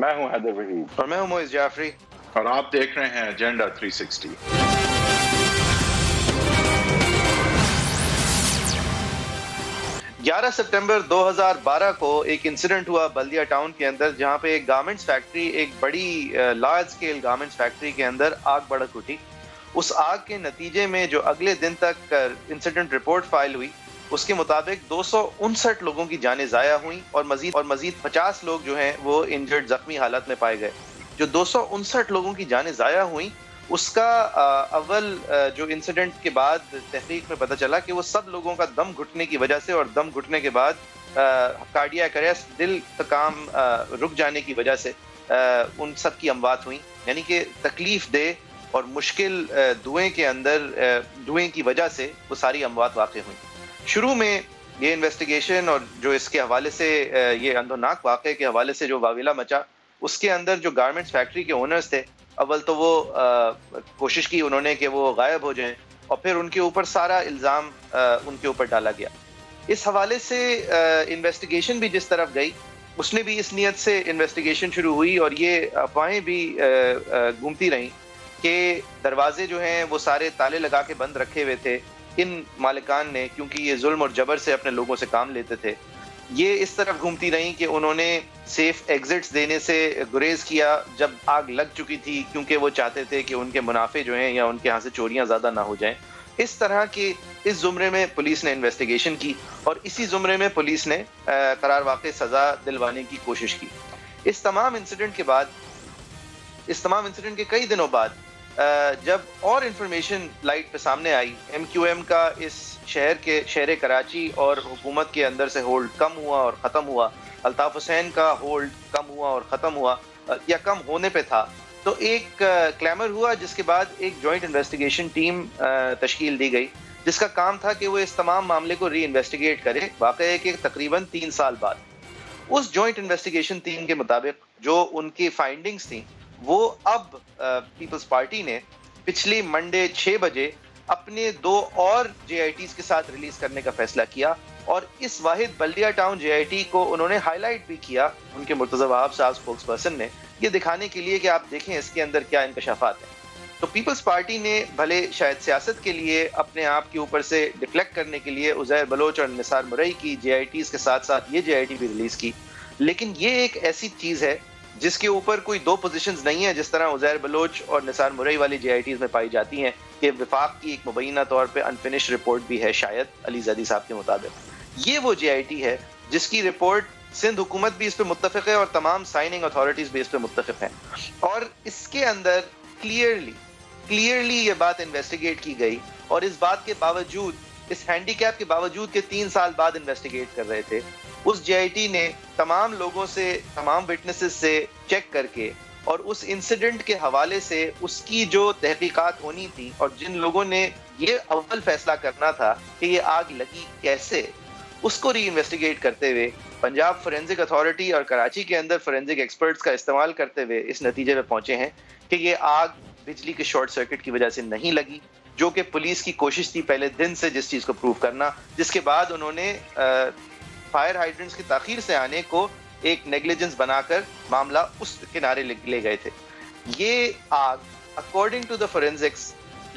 میں ہوں حیدر وحید اور میں ہوں معز جعفری، اور آپ دیکھ رہے ہیں ایجنڈا 360۔ 11 سپٹمبر 2012 کو ایک انسیڈنٹ ہوا بلدیہ ٹاؤن کے اندر، جہاں پہ ایک گارمنٹس فیکٹری، ایک بڑی لارج اسکیل گارمنٹس فیکٹری کے اندر آگ بھڑک اٹھی۔ اس آگ کے نتیجے میں جو اگلے دن تک انسیڈنٹ رپورٹ فائل ہوئی، اس کے مطابق 259 لوگوں کی جانیں ضائع ہوئیں اور مزید 50 لوگ جو ہیں وہ انجرڈ، زخمی حالت میں پائے گئے۔ جو 259 لوگوں کی جانیں ضائع ہوئیں، اس کا اول جو انسیڈنٹ کے بعد تحقیق میں پتہ چلا کہ وہ سب لوگوں کا دم گھٹنے کی وجہ سے، اور دم گھٹنے کے بعد کارڈیاک اریسٹ، دل کا کام رک جانے کی وجہ سے ان سب کی اموات ہوئیں۔ یعنی کہ تکلیف دہ اور مشکل دھوئیں کے اندر، دھوئیں کی وجہ سے وہ ساری اموات واقع ہوئیں۔ شروع میں یہ انویسٹیگیشن اور جو اس کے حوالے سے، یہ اندھوناک واقعے کے حوالے سے جو واویلا مچا، اس کے اندر جو گارمنٹس فیکٹری کے اونرز تھے، اول تو وہ کوشش کی انہوں نے کہ وہ غائب ہو جائیں، اور پھر ان کے اوپر سارا الزام ان کے اوپر ڈالا گیا۔ اس حوالے سے انویسٹیگیشن بھی جس طرف گئی، اس نے بھی اس نیت سے انویسٹیگیشن شروع ہوئی، اور یہ افواہیں بھی گھومتی رہیں کہ دروازے جو ہیں وہ سارے تالے لگا کے بند رکھے ہوئے تھے ان مالکان نے، کیونکہ یہ ظلم اور جبر سے اپنے لوگوں سے کام لیتے تھے۔ یہ اس طرف گھومتی رہیں کہ انہوں نے سیف ایگزٹس دینے سے گریز کیا جب آگ لگ چکی تھی، کیونکہ وہ چاہتے تھے کہ ان کے منافع جو ہیں یا ان کے ہاں سے چوریاں زیادہ نہ ہو جائیں۔ اس طرح کے اس زمرے میں پولیس نے انویسٹیگیشن کی، اور اسی زمرے میں پولیس نے قرار واقع سزا دلوانے کی کوشش کی۔ اس تمام انسیڈنٹ کے کئی دنوں بعد جب اور انفارمیشن لائٹ پہ سامنے آئی، ایم کیو ایم کا اس شہر کراچی اور حکومت کے اندر سے ہولڈ کم ہوا اور ختم ہوا، الطاف حسین کا ہولڈ کم ہوا اور ختم ہوا، یا کم ہونے پہ تھا، تو ایک کلیمر ہوا، جس کے بعد ایک جوائنٹ انویسٹیگیشن ٹیم تشکیل دی گئی، جس کا کام تھا کہ وہ اس تمام معاملے کو ری انویسٹیگیٹ کرے، واقعے کے تقریباً 3 سال بعد۔ اس جوائنٹ انویسٹیگیشن ٹیم کے مطابق جو ان کی فائنڈنگز تھیں، وہ اب پیپلز پارٹی نے پچھلی منڈے 6 بجے اپنے 2 اور جے آئی ٹیز کے ساتھ ریلیز کرنے کا فیصلہ کیا، اور اس واحد بلدیہ ٹاؤن جے آئی ٹی کو انہوں نے ہائی لائٹ بھی کیا، ان کے مرتضی وہاب صاحب اسپوکس پرسن نے، یہ دکھانے کے لیے کہ آپ دیکھیں اس کے اندر کیا انکشافات ہیں۔ تو پیپلز پارٹی نے بھلے شاید سیاست کے لیے اپنے آپ کے اوپر سے ڈیفلیکٹ کرنے کے لیے عزیر بلوچ اور نثار مرئی کی جے آئی ٹیز کے ساتھ ساتھ یہ جے آئی ٹی بھی ریلیز کی، لیکن یہ ایک ایسی چیز ہے جس کے اوپر کوئی 2 پوزیشنز نہیں ہیں، جس طرح عزیر بلوچ اور نثار مرئی والی جے آئی ٹیز میں پائی جاتی ہیں، کہ وفاق کی ایک مبینہ طور پہ انفنش رپورٹ بھی ہے شاید علی زیدی صاحب کے مطابق۔ یہ وہ جے آئی ٹی ہے جس کی رپورٹ سندھ حکومت بھی اس پہ متفق ہے اور تمام سائننگ اتھارٹیز بھی اس پہ متفق ہیں، اور اس کے اندر کلیئرلی یہ بات انویسٹیگیٹ کی گئی، اور اس بات کے باوجود، اس ہینڈی کیپ کے باوجود کہ 3 سال بعد انویسٹیگیٹ کر رہے تھے، اس جے آئی ٹی نے تمام لوگوں سے، تمام وٹنسز سے چیک کر کے، اور اس انسیڈنٹ کے حوالے سے اس کی جو تحقیقات ہونی تھی، اور جن لوگوں نے یہ اول فیصلہ کرنا تھا کہ یہ آگ لگی کیسے، اس کو ری انویسٹیگیٹ کرتے ہوئے پنجاب فورینزک اتھارٹی اور کراچی کے اندر فورینزک ایکسپرٹس کا استعمال کرتے ہوئے اس نتیجے پہ پہنچے ہیں کہ یہ آگ بجلی کے شارٹ سرکٹ کی وجہ سے نہیں لگی، جو کہ پولیس کی کوشش تھی پہلے دن سے جس چیز کو پروف کرنا، جس کے بعد انہوں نے فائر ہائیڈرنٹس کی تاخیر سے آنے کو ایک نیگلیجنس بنا کر معاملہ اس کنارے لے گئے تھے۔ یہ آگ اکارڈنگ ٹو دا فورینزکس،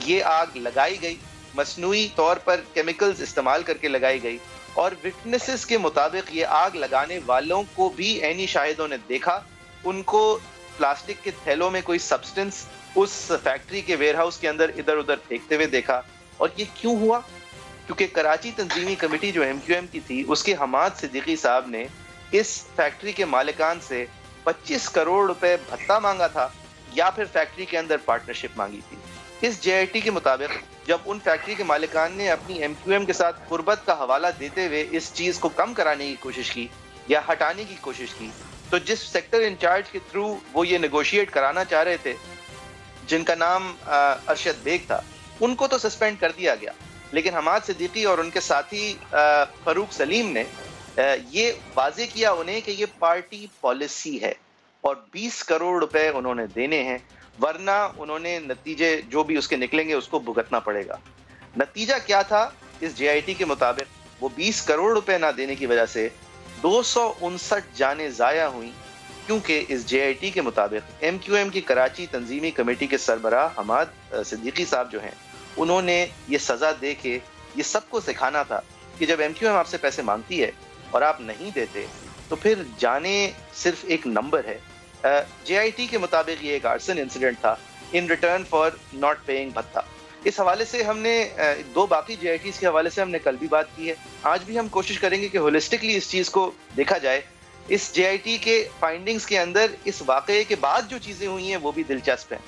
یہ آگ لگائی گئی، مصنوعی طور پر کیمیکلز استعمال کر کے لگائی گئی، اور وٹنسز کے مطابق یہ آگ لگانے والوں کو بھی عینی شاہدوں نے دیکھا، ان کو پلاسٹک کے تھیلوں میں کوئی سبسٹنس اس فیکٹری کے ویئر ہاؤس کے اندر ادھر ادھر پھینکتے ہوئے دیکھا۔ اور یہ کیوں ہوا؟ کیونکہ کراچی تنظیمی کمیٹی جو ایم کیو ایم کی تھی، اس کے حماد صدیقی صاحب نے اس فیکٹری کے مالکان سے 25 کروڑ روپے بھتہ مانگا تھا، یا پھر فیکٹری کے اندر پارٹنرشپ مانگی تھی۔ اس جے آئی ٹی کے مطابق جب ان فیکٹری کے مالکان نے اپنی ایم کیو ایم کے ساتھ قربت کا حوالہ دیتے ہوئے اس چیز کو کم کرانے کی کوشش کی یا ہٹانے کی کوشش کی، تو جس سیکٹر انچارج کے تھرو وہ یہ نیگوشیٹ کرانا چاہ رہے تھے، جن کا نام ارشد بیگ تھا، ان کو تو سسپینڈ کر دیا گیا، لیکن حماد صدیقی اور ان کے ساتھی فاروق سلیم نے یہ واضح کیا انہیں کہ یہ پارٹی پالیسی ہے، اور 20 کروڑ روپے انہوں نے دینے ہیں، ورنہ انہوں نے نتیجے جو بھی اس کے نکلیں گے اس کو بھگتنا پڑے گا۔ نتیجہ کیا تھا؟ اس جے آئی ٹی کے مطابق وہ 20 کروڑ روپے نہ دینے کی وجہ سے 259 جانیں ضائع ہوئیں، کیونکہ اس جے آئی ٹی کے مطابق ایم کیو ایم کی کراچی تنظیمی کمیٹی کے سربراہ حماد صدیقی صاحب جو ہیں، انہوں نے یہ سزا دے کے یہ سب کو سکھانا تھا کہ جب ایم کیو ایم آپ سے پیسے مانگتی ہے اور آپ نہیں دیتے تو پھر جانے صرف ایک نمبر ہے. جے آئی ٹی کے مطابق یہ ایک آرسن انسیڈنٹ تھا in return for not paying بھتہ. اس حوالے سے ہم نے دو باقی جے آئی ٹیز کے حوالے سے ہم نے کل بھی بات کی ہے، آج بھی ہم کوشش کریں گے کہ ہولسٹکلی اس چیز کو دیکھا جائے. اس جے آئی ٹی کے فائنڈنگز کے اندر اس واقعے کے بعد جو چیزیں ہوئی ہیں وہ بھی دلچسپ ہیں.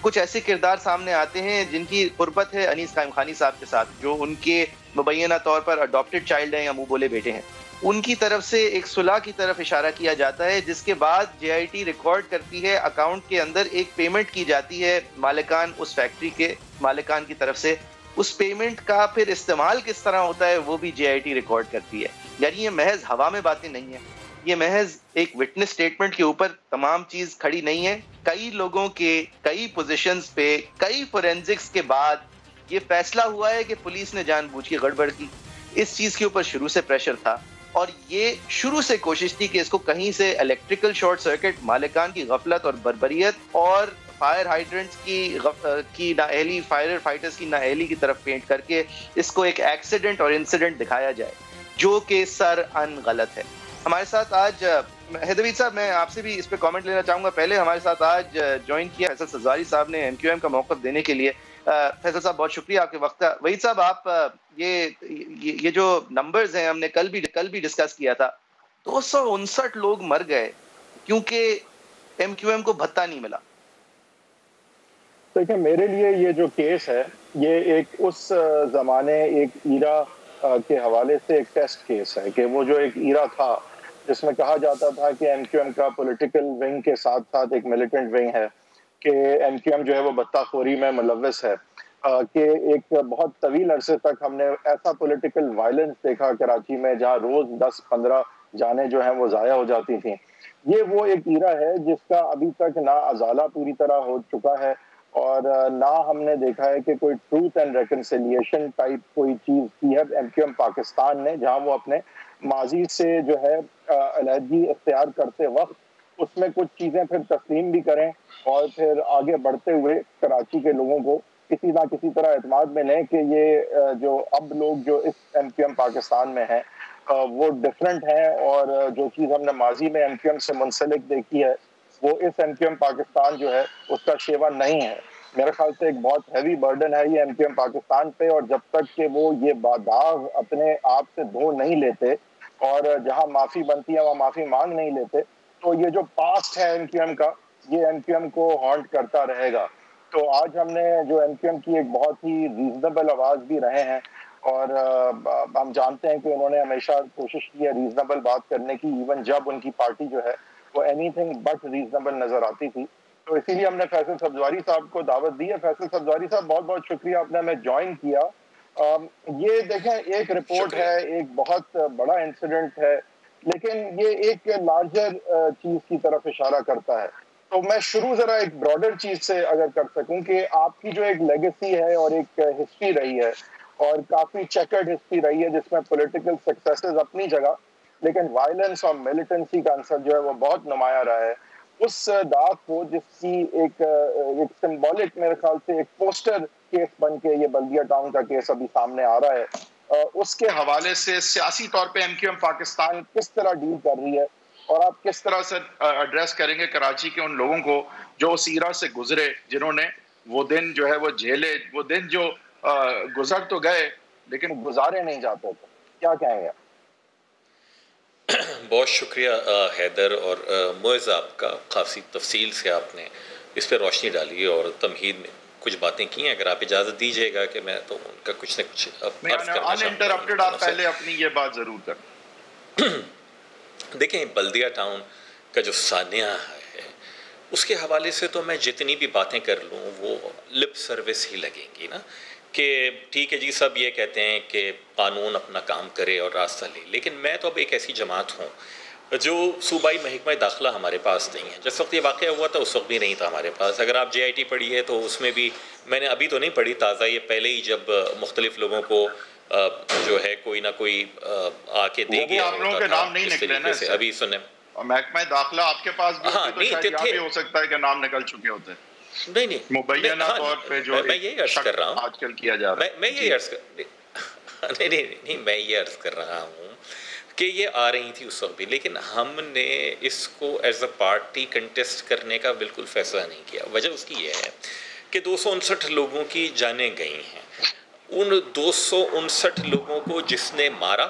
کچھ ایسے کردار سامنے آتے ہیں جن کی قربت ہے انیس قائم خانی صاحب کے ساتھ، جو ان کے مبینہ طور پر اڈاپٹڈ چائلڈ ہیں یا منہ بولے بیٹے ہیں. ان کی طرف سے ایک صلح کی طرف اشارہ کیا جاتا ہے، جس کے بعد جے آئی ٹی ریکارڈ کرتی ہے، اکاؤنٹ کے اندر ایک پیمنٹ کی جاتی ہے مالکان، اس فیکٹری کے مالکان کی طرف سے. اس پیمنٹ کا پھر استعمال کس طرح ہوتا ہے وہ بھی جے آئی ٹی ریکارڈ کرتی ہے. یعنی یہ محض ہوا میں باتیں نہیں ہیں، یہ محض ایک وٹنس سٹیٹمنٹ کے اوپر تمام چیز کھڑی نہیں ہے. کئی لوگوں کے کئی پوزیشنز پہ کئی فورینزکس کے بعد یہ فیصلہ ہوا ہے کہ پولیس نے جان بوجھ کے گڑبڑ کی. اس چیز کے اوپر شروع سے پریشر تھا اور یہ شروع سے کوشش تھی کہ اس کو کہیں سے الیکٹریکل شارٹ سرکٹ، مالکان کی غفلت اور بربریت اور فائر ہائیڈرنٹس کی نااہلی، فائر فائٹرز کی نااہلی کی طرف پینٹ کر کے اس کو ایک ایکسیڈنٹ اور انسیڈنٹ دکھایا جائے، جو کہ سر ان غلط ہے. ہمارے ساتھ آج حیدروید صاحب، میں آپ سے بھی اس پہ کامنٹ لینا چاہوں گا. پہلے ہمارے ساتھ آج جوائن کیا فیصل سبزواری صاحب نے ایم کیو ایم کا موقف دینے کے لیے. فیصل صاحب بہت شکریہ آپ کے وقت کا. وحید صاحب، آپ یہ جو نمبرز ہیں ہم نے کل بھی ڈسکس کیا تھا، 259 لوگ مر گئے کیونکہ ایم کیو ایم کو بھتہ نہیں ملا. دیکھیں، میرے لیے یہ جو کیس ہے یہ ایک اس زمانے، ایک ایرا کے حوالے سے ایک ٹیسٹ کیس ہے کہ وہ جو ایک ایرا تھا جس میں کہا جاتا تھا کہ ایم کیو ایم کا پولیٹیکل ونگ کے ساتھ ساتھ ایک ملیٹنٹ ونگ ہے، کہ ایم کیو ایم جو ہے وہ بتہ خوری میں ملوث ہے، کہ ایک بہت طویل عرصے تک ہم نے ایسا پولیٹیکل وائلنس دیکھا کراچی میں جہاں روز 10-15 جانیں جو ہیں وہ ضائع ہو جاتی تھیں. یہ وہ ایک ایرا ہے جس کا ابھی تک نہ ازالہ پوری طرح ہو چکا ہے اور نہ ہم نے دیکھا ہے کہ کوئی ٹروتھ اینڈ ریکنسیلیشن ٹائپ کوئی چیز کی ہے ایم کیو ایم پاکستان نے، جہاں وہ اپنے ماضی سے جو ہے علیحدگی اختیار کرتے وقت اس میں کچھ چیزیں پھر تسلیم بھی کریں اور پھر آگے بڑھتے ہوئے کراچی کے لوگوں کو کسی نہ کسی طرح اعتماد میں لیں کہ یہ جو اب لوگ جو اس ایم کیو ایم پاکستان میں ہیں وہ ڈفرینٹ ہیں، اور جو چیز ہم نے ماضی میں ایم کیو ایم سے منسلک دیکھی ہے وہ اس ایم کیو ایم پاکستان جو ہے اس کا شیوا نہیں ہے. میرے خیال سے ایک بہت ہیوی برڈن ہے یہ ایم کیو ایم پاکستان پہ، اور جب تک کہ وہ یہ داغ اپنے آپ سے دھو نہیں لیتے اور جہاں معافی بنتی ہے وہاں معافی مانگ نہیں لیتے، تو یہ جو پاسٹ ہے ایم کیو ایم کا، یہ ایم کیو ایم کو ہانٹ کرتا رہے گا. تو آج ہم نے جو ایم کیو ایم کی ایک بہت ہی ریزنیبل آواز بھی رہے ہیں، اور ہم جانتے ہیں کہ انہوں نے ہمیشہ کوشش کی ہے ریزنیبل بات کرنے کی، ایون جب ان کی پارٹی جو ہے وہ اینی تھنگ بٹ ریزنیبل نظر آتی تھی. تو اسی لیے ہم نے فیصل سبزواری صاحب کو دعوت دی ہے. فیصل سبزواری صاحب، بہت بہت شکریہ، آپ نے ہمیں جوائن کیا. یہ دیکھیں، ایک رپورٹ ہے، ایک بہت بڑا انسیڈنٹ ہے، لیکن یہ ایک لارجر چیز کی طرف اشارہ کرتا ہے. تو میں شروع ذرا ایک براڈر چیز سے اگر کر سکوں کہ آپ کی جو ایک لیگیسی ہے اور ایک ہسٹری رہی ہے، اور کافی چیکرڈ ہسٹری رہی ہے جس میں پولیٹیکل سکسیسز اپنی جگہ، لیکن وائلنس اور ملیٹنسی کا عنصر جو ہے وہ بہت نمایاں رہا ہے. اس داغ کو، جس کی ایک سمبولک میرے خیال سے ایک پوسٹر کیس بن کے یہ بلدیہ ٹاؤن کا کیس ابھی سامنے آ رہا ہے، اس کے حوالے سے سیاسی طور پہ ایم کیو ایم پاکستان کس طرح ڈیل کر رہی ہے، اور آپ کس طرح سے ایڈریس کریں گے کراچی کے ان لوگوں کو جو اس ایرا سے گزرے، جنہوں نے وہ دن جو ہے وہ جھیلے، وہ دن جو گزر تو گئے لیکن گزارے نہیں جاتے تھے. کیا کہیں گے؟ بہت شکریہ حیدر اور معز، آپ کا کافی تفصیل سے آپ نے اس پہ روشنی ڈالی اور تمہید میں کچھ باتیں کی ہیں. اگر آپ اجازت دیجیے گا کہ میں تو ان کا کچھ نہ کچھ عرض کرنا چاہتا ہوں. آپ پہلے اپنی یہ بات ضرور کریں. دیکھیں، بلدیہ ٹاؤن کا جو سانحہ ہے اس کے حوالے سے تو میں جتنی بھی باتیں کر لوں وہ لپ سروس ہی لگیں گی نا، کہ ٹھیک ہے جی، سب یہ کہتے ہیں کہ قانون اپنا کام کرے اور راستہ لے، لیکن میں تو اب ایک ایسی جماعت ہوں جو صوبائی محکمہ داخلہ ہمارے پاس نہیں ہے. جس وقت یہ واقعہ ہوا تھا اس وقت بھی نہیں تھا ہمارے پاس. اگر آپ جے آئی ٹی پڑھی ہے تو اس میں بھی میں نے ابھی تو نہیں پڑھی تازہ، یہ پہلے ہی جب مختلف لوگوں کو جو ہے کوئی نہ کوئی آ کے دے گیا آپ لوگوں کے نام نہیں نکلے نا. ابھی سنیں، محکمہ داخلہ آپ کے پاس بھی ہوتی تو شاید یہاں بھی ہو سکتا ہے کہ نام نکل چکے ہوتے. نہیں مبینہ طور پہ جو میں یہی عرض کر رہا ہوں آج کل کیا جا رہا ہے. میں یہی عرض نہیں میں یہ عرض کر رہا ہوں کہ یہ آ رہی تھی اس وقت بھی، لیکن ہم نے اس کو ایز اے پارٹی کنٹیسٹ کرنے کا بالکل فیصلہ نہیں کیا. وجہ اس کی یہ ہے کہ 259 لوگوں کی جانیں گئی ہیں. ان 259 لوگوں کو جس نے مارا،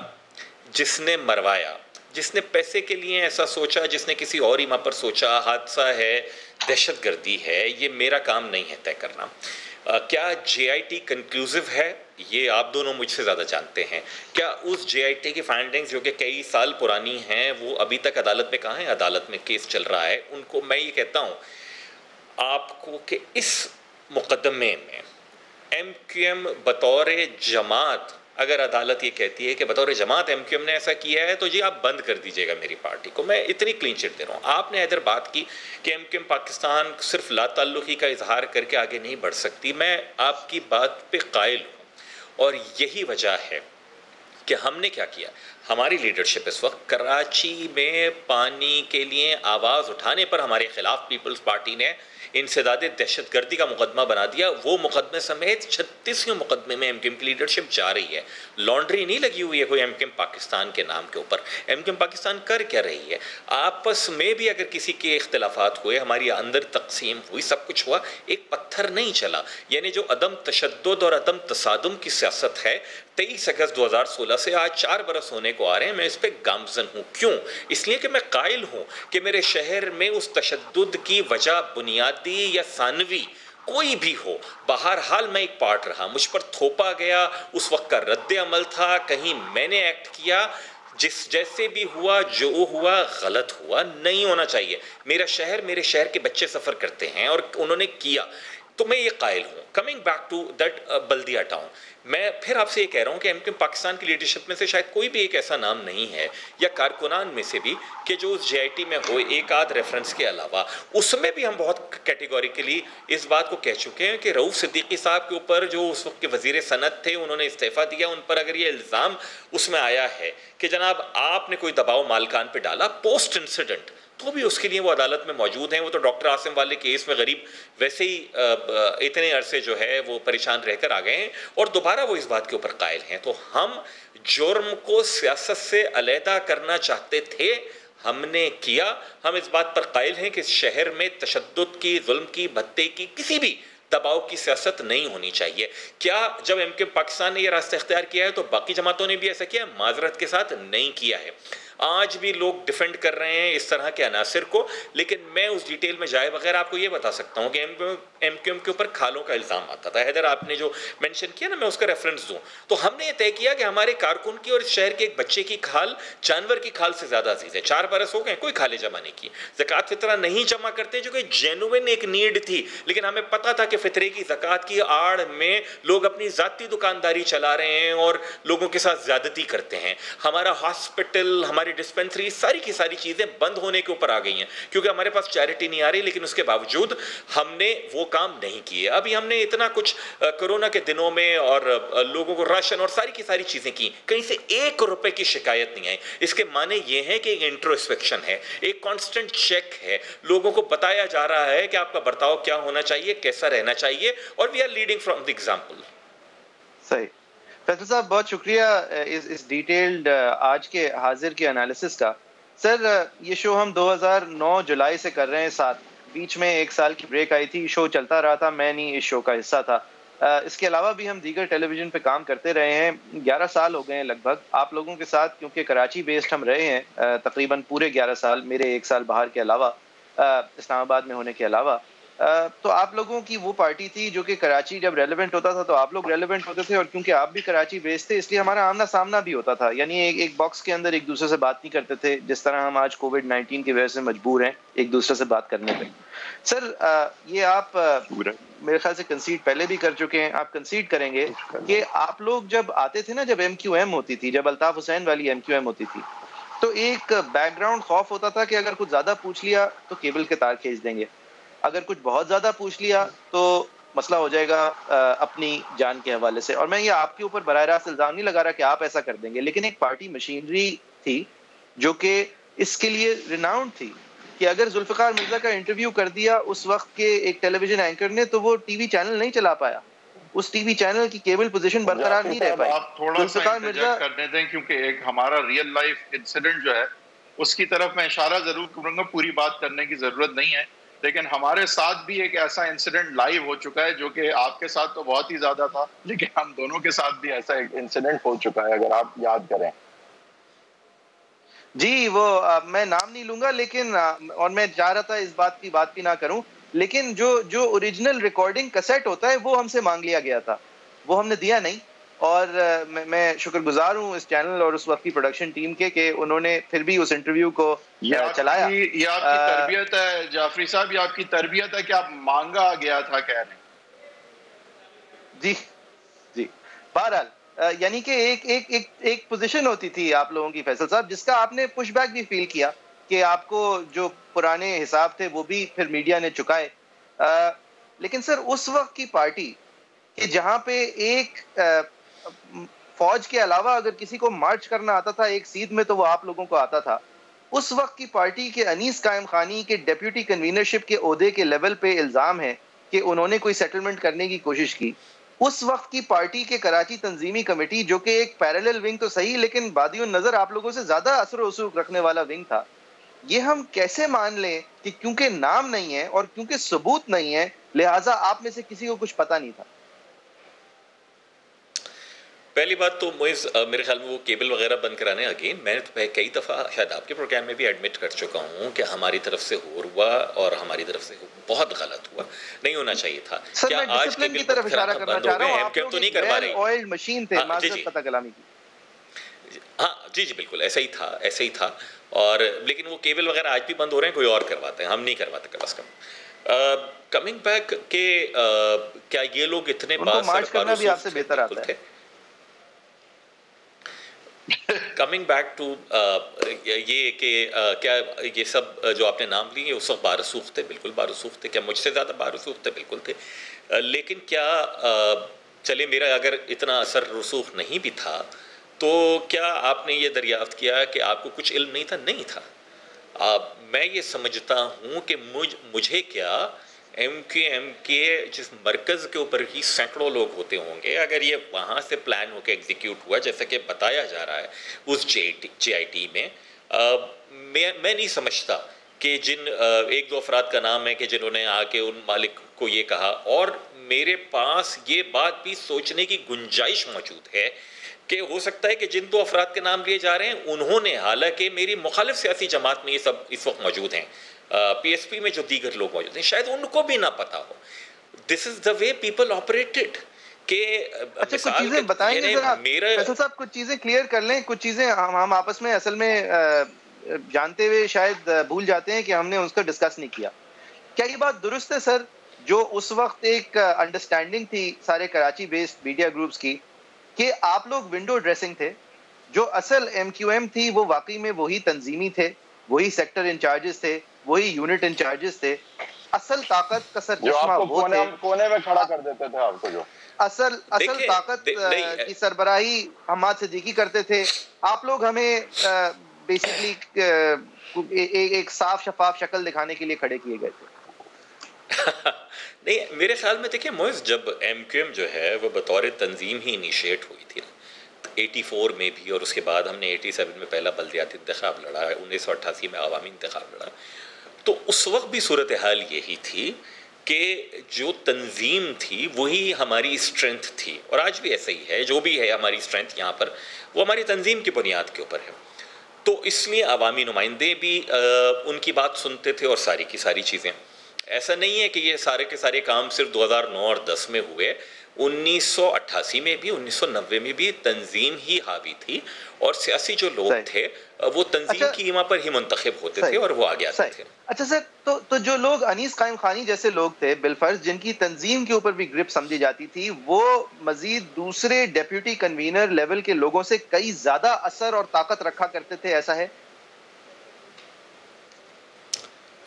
جس نے مروایا، جس نے پیسے کے لیے ایسا سوچا، جس نے کسی اور ایما پر سوچا حادثہ ہے، دہشت گردی ہے، یہ میرا کام نہیں ہے طے کرنا. کیا جے آئی ٹی کنکلوزیو ہے؟ یہ آپ دونوں مجھ سے زیادہ جانتے ہیں. کیا اس جے آئی ٹی کی فائنڈنگز جو کہ کئی سال پرانی ہیں وہ ابھی تک عدالت میں کہاں ہیں؟ عدالت میں کیس چل رہا ہے. ان کو میں یہ کہتا ہوں آپ کو کہ اس مقدمے میں ایم کیو ایم بطور جماعت، اگر عدالت یہ کہتی ہے کہ بطور جماعت ایم کیو ایم نے ایسا کیا ہے تو جی آپ بند کر دیجئے گا میری پارٹی کو. میں اتنی کلین چٹ دے رہا ہوں. آپ نے ادھر بات کی کہ ایم کیو ایم پاکستان صرف لا تعلقی کا اظہار کر کے آگے نہیں بڑھ سکتی. میں آپ کی بات پہ قائل ہوں، اور یہی وجہ ہے کہ ہم نے کیا کیا. ہماری لیڈرشپ اس وقت کراچی میں پانی کے لیے آواز اٹھانے پر ہمارے خلاف پیپلز پارٹی نے انسداد دہشت گردی کا مقدمہ بنا دیا. وہ مقدمے سمیت 36 مقدمے میں ایم کیو ایم کی لیڈرشپ جا رہی ہے. لانڈری نہیں لگی ہوئی ہے کوئی ایم کیو ایم پاکستان کے نام کے اوپر. ایم کیو ایم پاکستان کر کیا رہی ہے؟ آپس میں بھی اگر کسی کے اختلافات ہوئے، ہماری اندر تقسیم ہوئی، سب کچھ ہوا، ایک پتھر نہیں چلا. یعنی جو عدم تشدد اور عدم تصادم کی سیاست ہے 23 اگست 2016 سے آج 4 برس ہونے کو آ رہے ہیں، میں اس پہ گامزن ہوں. کیوں؟ اس لیے کہ میں قائل ہوں کہ میرے شہر میں اس تشدد کی وجہ بنیادی یا ثانوی کوئی بھی ہو، بہرحال میں ایک پارٹ رہا. مجھ پر تھوپا گیا، اس وقت کا رد عمل تھا، کہیں میں نے ایکٹ کیا، جیسے بھی ہوا، جو ہوا غلط ہوا، نہیں ہونا چاہیے. میرے شہر کے بچے سفر کرتے ہیں اور انہوں نے کیا، تو میں یہ قائل ہوں. کمنگ بیک ٹو دیٹ بلدیہ ٹاؤن، میں پھر آپ سے یہ کہہ رہا ہوں کہ ایم کیو ایم پاکستان کی لیڈرشپ میں سے شاید کوئی بھی ایک ایسا نام نہیں ہے، یا کارکنان میں سے بھی، کہ جو اس جے آئی ٹی میں ہو، ایک آدھ ریفرنس کے علاوہ. اس میں بھی ہم بہت کیٹیگوریکلی اس بات کو کہہ چکے ہیں کہ رؤوف صدیقی صاحب کے اوپر جو اس وقت کے وزیر صنعت تھے، انہوں نے استعفیٰ دیا. ان پر اگر یہ الزام اس میں آیا ہے کہ جناب آپ نے کوئی دباؤ مالکان پہ ڈالا پوسٹ انسیڈنٹ، تو بھی اس کے لیے وہ عدالت میں موجود ہیں. وہ تو ڈاکٹر عاصم والے کیس میں غریب ویسے ہی اتنے عرصے جو ہے وہ پریشان رہ کر آ گئے ہیں، اور دوبارہ وہ اس بات کے اوپر قائل ہیں. تو ہم جرم کو سیاست سے علیحدہ کرنا چاہتے تھے، ہم نے کیا. ہم اس بات پر قائل ہیں کہ شہر میں تشدد کی، ظلم کی، بھتے کی، کسی بھی دباؤ کی سیاست نہیں ہونی چاہیے. کیا جب ایم کیو پاکستان نے یہ راستہ اختیار کیا ہے تو باقی جماعتوں نے بھی ایسا کیا؟ معذرت کے ساتھ نہیں کیا ہے. آج بھی لوگ ڈیفینڈ کر رہے ہیں اس طرح کے عناصر کو، لیکن میں اس ڈیٹیل میں جائے بغیر آپ کو یہ بتا سکتا ہوں کہ ایم کیو ایم کے اوپر کھالوں کا الزام آتا تھا. حیدر آپ نے جو مینشن کیا نا، میں اس کا ریفرنس دوں تو ہم نے یہ طے کیا کہ ہمارے کارکن کی اور اس شہر کے ایک بچے کی کھال جانور کی کھال سے زیادہ عزیز ہے. 4 برس ہو گئے کوئی کھالیں جمع نہیں کی. زکوٰۃ فطرہ نہیں جمع کرتے جو کہ جینوئن ایک نیڈ تھی، لیکن ہمیں پتا تھا کہ فطرے کی زکوٰۃ کی آڑ میں لوگ اپنی ذاتی دکانداری چلا رہے ہیں اور لوگوں کے ساتھ زیادتی کرتے ہیں. ہمارا ہاسپٹل، ہماری ڈسپینسری، ساری کی ساری چیزیں بند ہونے کے اوپر آ گئی ہیں کیونکہ ہمارے پاس چیریٹی نہیں آ رہی، لیکن اس کے باوجود ہم نے وہ کام نہیں کیے. ابھی ہم نے اتنا کچھ کرونا کے دنوں میں اور لوگوں کو راشن اور ساری کی ساری چیزیں کی، کہیں سے 1 روپے کی شکایت نہیں آئی. اس کے معنی یہ ہے کہ ایک انٹروسپیکشن ہے، ایک کانسٹنٹ چیک ہے. لوگوں کو بتایا جا رہا ہے کہ آپ کا برتاؤ کیا ہونا چاہیے، کیسا رہنا چاہیے، اور we are leading from the example. صحیح. فیصل صاحب بہت شکریہ اس ڈیٹیلڈ آج کے حاضر کے انالیسس کا. سر یہ شو ہم 2009 جولائی سے کر رہے ہیں ساتھ، بیچ میں 1 سال کی بریک آئی تھی، شو چلتا رہا تھا، میں نہیں اس شو کا حصہ تھا. اس کے علاوہ بھی ہم دیگر ٹیلی ویژن پہ کام کرتے رہے ہیں. 11 سال ہو گئے ہیں لگ بھگ آپ لوگوں کے ساتھ، کیونکہ کراچی بیسڈ ہم رہے ہیں تقریباً پورے 11 سال، میرے 1 سال باہر کے علاوہ، اسلام آباد میں ہونے کے علاوہ. تو آپ لوگوں کی وہ پارٹی تھی جو کہ کراچی جب ریلیونٹ ہوتا تھا تو آپ لوگ ریلیونٹ ہوتے تھے، اور کیونکہ آپ بھی کراچی بیسڈ تھے اس لیے ہمارا آمنا سامنا بھی ہوتا تھا. یعنی ایک باکس کے اندر ایک دوسرے سے بات نہیں کرتے تھے جس طرح ہم آج کووڈ-19 کی وجہ سے مجبور ہیں ایک دوسرے سے بات کرنے پہ. سر یہ آپ میرے خیال سے کنسیڈ پہلے بھی کر چکے ہیں، آپ کنسیڈ کریں گے کہ آپ لوگ جب آتے تھے نا، جب ایم کیو ایم ہوتی تھی، جب الطاف حسین والی ایم کیو ایم ہوتی تھی، تو ایک بیک گراؤنڈ خوف ہوتا تھا کہ اگر کچھ زیادہ پوچھ لیا تو کیبل کے تار کھینچ دیں گے، اگر کچھ بہت زیادہ پوچھ لیا تو مسئلہ ہو جائے گا اپنی جان کے حوالے سے. اور میں یہ آپ کے اوپر براہ راست الزام نہیں لگا رہا کہ آپ ایسا کر دیں گے، لیکن ایک پارٹی مشینری تھی جو کہ اس کے لیے ریਨਾؤنڈ تھی کہ اگر ذوالفقار مرزا کا انٹرویو کر دیا اس وقت کے ایک ٹیلی ویژن اینکر نے تو وہ ٹی وی چینل نہیں چلا پایا, اس ٹی وی چینل کی کیبل پوزیشن برقرار نہیں رہ پائی. آپ تھوڑا سا انٹرجیکٹ کرنے دیں کیونکہ ایک ہمارا ریئل لائف انسیڈنٹ جو ہے اس کی طرف میں اشارہ ضرور کروں گا, پوری بات کرنے کی ضرورت نہیں ہے, لیکن ہمارے ساتھ بھی ایک ایسا انسیڈنٹ لائیو ہو چکا ہے جو کہ آپ کے ساتھ تو بہت ہی زیادہ تھا, لیکن ہم دونوں کے ساتھ بھی ایسا ایک انسیڈنٹ ہو چکا ہے اگر آپ یاد کریں. جی وہ میں نام نہیں لوں گا, لیکن اور میں چاہ رہا تھا اس بات کی بات بھی نہ کروں, لیکن جو اوریجنل ریکارڈنگ کیسٹ ہوتا ہے وہ ہم سے مانگ لیا گیا تھا, وہ ہم نے دیا نہیں. اور میں شکر گزار ہوں اس چینل اور اس وقت کی پروڈکشن ٹیم کے کہ انہوں نے پھر بھی اس انٹرویو کو چلایا. یہ آپ کی تربیت ہے جعفری صاحب, یہ آپ کی تربیت ہے کہ آپ مانگا گیا تھا کہہ رہے ہیں. جی جی, بہرحال یعنی کہ ایک پوزیشن ہوتی تھی آپ لوگوں کی فیصل صاحب, جس کا آپ نے پش بیک بھی فیل کیا کہ آپ کو جو پرانے حساب تھے وہ بھی پھر میڈیا نے چکائے. لیکن سر اس وقت کی پارٹی کہ جہاں پہ ایک فوج کے علاوہ اگر کسی کو مارچ کرنا آتا تھا ایک سیدھ میں تو وہ آپ لوگوں کو آتا تھا, اس وقت کی پارٹی کے انیس قائم خانی کے ڈیپیوٹی کنوینرشپ کے عہدے کے لیول پہ الزام ہے کہ انہوں نے کوئی سیٹلمنٹ کرنے کی کوشش کی. اس وقت کی پارٹی کے کراچی تنظیمی کمیٹی جو کہ ایک پیرالل ونگ تو صحیح لیکن بادی النظر آپ لوگوں سے زیادہ اثر و رسوخ رکھنے والا ونگ تھا, یہ ہم کیسے مان لیں کہ کیونکہ نام نہیں ہے اور کیونکہ ثبوت نہیں ہے لہٰذا آپ میں سے کسی کو کچھ پتہ نہیں تھا؟ پہلی بات تو معز میرے خیال میں وہ کیبل وغیرہ بند کرانے اگین میں نے کئی دفعہ شاید آپ کے پروگرام میں بھی ایڈمٹ کر چکا ہوں کہ ہماری طرف سے ہوا اور ہماری طرف سے بہت غلط ہوا, نہیں ہونا چاہیے تھا. کیا آج کیبل بند کرانا بند ہو گئے, ایم کیو ایم تو نہیں کروا رہی. آئل مشین تھے معذرت پتہ کلامی کی. ہاں جی بالکل ایسا ہی تھا اور لیکن وہ کیبل وغیرہ آج بھی بند ہو رہے ہیں, کوئی اور کرواتے ہیں, ہم نہیں کرواتے کم از کم. کمنگ بیک کہ کیا یہ لوگ اتنے مارچ کرنا بھی آپ سے بہتر آتا ہے. کمنگ بیک ٹو یہ کہ کیا یہ سب جو آپ نے نام لیے اس وقت بارسوخ تھے, بالکل بارسوخ تھے. کیا مجھ سے زیادہ بارسوخ تھے؟ بالکل تھے. لیکن کیا چلے میرا اگر اتنا اثر رسوخ نہیں بھی تھا تو کیا آپ نے یہ دریافت کیا کہ آپ کو کچھ علم نہیں تھا؟ نہیں تھا. میں یہ سمجھتا ہوں کہ مجھے کیا ایم کیو ایم کے جس مرکز کے اوپر ہی سینکڑوں لوگ ہوتے ہوں گے, اگر یہ وہاں سے پلان ہو کے ایگزیکیوٹ ہوا جیسا کہ بتایا جا رہا ہے اس جے آئی ٹی میں, میں نہیں سمجھتا کہ جن ایک دو افراد کا نام ہے کہ جنہوں نے آ کے ان مالک کو یہ کہا, اور میرے پاس یہ بات بھی سوچنے کی گنجائش موجود ہے کہ ہو سکتا ہے کہ جن دو افراد کے نام لیے جا رہے ہیں انہوں نے, حالانکہ میری مخالف سیاسی جماعت میں یہ سب اس وقت موجود ہیں, پی ایس پی میں جو دیگر لوگ موجود ہیں, شاید ان کو بھی نہ پتا ہو. دس از دا وے پیپل آپریٹڈ. کہ اچھا کچھ چیزیں بتائیں گے ذرا فیصل صاحب, کچھ چیزیں کلیئر کر لیں, کچھ چیزیں ہم آپس میں اصل میں جانتے ہوئے شاید بھول جاتے ہیں کہ ہم نے اس کا ڈسکس نہیں کیا. کیا یہ بات درست ہے سر جو اس وقت ایک انڈرسٹینڈنگ تھی سارے کراچی بیسڈ میڈیا گروپس کی کہ آپ لوگ ونڈو ڈریسنگ تھے, جو اصل ایم کیو ایم تھی وہ واقعی میں وہی تنظیمی تھے, وہی سیکٹر انچارجز تھے, وہی یونٹ انچارجز تھے, اصل طاقت کا سرچشمہ وہ تھے, کونے میں کھڑا کر دیتے تھے آپ کو, جو اصل طاقت کی سربراہی حماد صدیقی کرتے تھے. آپ لوگ ہمیں بیسیکلی ایک صاف شفاف شکل دکھانے کے لیے کھڑے کیے گئے تھے. نہیں میرے خیال میں دیکھیں معز, جب ایم کیو ایم جو ہے وہ بطور تنظیم ہی انیشیٹ ہوئی تھی 84 میں بھی, اور اس کے بعد ہم نے 87 میں پہلا بلدیاتی انتخاب لڑا, 1988 میں عوامی انتخاب لڑا, تو اس وقت بھی صورتحال یہی تھی کہ جو تنظیم تھی وہی ہماری اسٹرینتھ تھی, اور آج بھی ایسا ہی ہے. جو بھی ہے ہماری اسٹرینتھ یہاں پر وہ ہماری تنظیم کی بنیاد کے اوپر ہے. تو اس لیے عوامی نمائندے بھی ان کی بات سنتے تھے اور ساری کی ساری چیزیں. ایسا نہیں ہے کہ یہ سارے کے سارے کام صرف 2009 اور 10 میں ہوئے, 1988 میں بھی 1990 میں بھی تنظیم ہی حاوی تھی, اور سیاسی جو لوگ تھے وہ تنظیم کی ایما پر ہی منتخب ہوتے تھے اور وہ آگے آتے تھے. اچھا سر, تو جو لوگ انیس قائم خانی جیسے لوگ تھے بالفرض جن کی تنظیم کے اوپر بھی گرپ سمجھی جاتی تھی, وہ مزید دوسرے ڈیپیوٹی کنوینر لیول کے لوگوں سے کئی زیادہ اثر اور طاقت رکھا کرتے تھے, ایسا ہے؟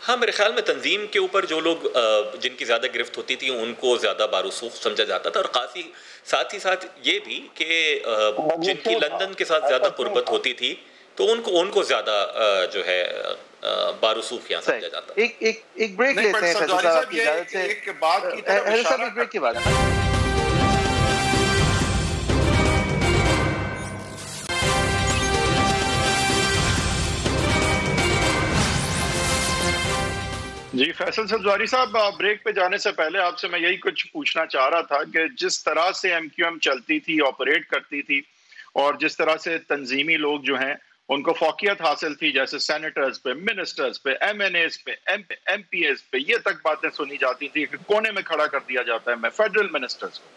ہاں میرے خیال میں تنظیم کے اوپر جو لوگ جن کی زیادہ گرفت ہوتی تھی ان کو زیادہ بارسوخ سمجھا جاتا تھا, اور ساتھ ہی ساتھ یہ بھی کہ جن کی لندن کے ساتھ زیادہ قربت ہوتی تھی تو ان کو زیادہ جو ہے بارسوخیاں سمجھا جاتا ہے. ایک بریک لیتے ہیں فیصل صاحب کی اجازت سے. ایک بات کی طرف حیدر صاحب ایک بریک کے بعد. جی فیصل سبزواری صاحب، بریک پہ جانے سے پہلے آپ سے میں یہی کچھ پوچھنا چاہ رہا تھا کہ جس طرح سے ایم کیو ایم چلتی تھی، آپریٹ کرتی تھی، اور جس طرح سے تنظیمی لوگ جو ہیں ان کو فوقیت حاصل تھی، جیسے سینیٹرز پہ، منسٹرز پہ، ایم این ایز پہ، ایم پی ایز پہ، یہ تک باتیں سنی جاتی تھی کہ کونے میں کھڑا کر دیا جاتا ہے میں فیڈرل منسٹرز کو.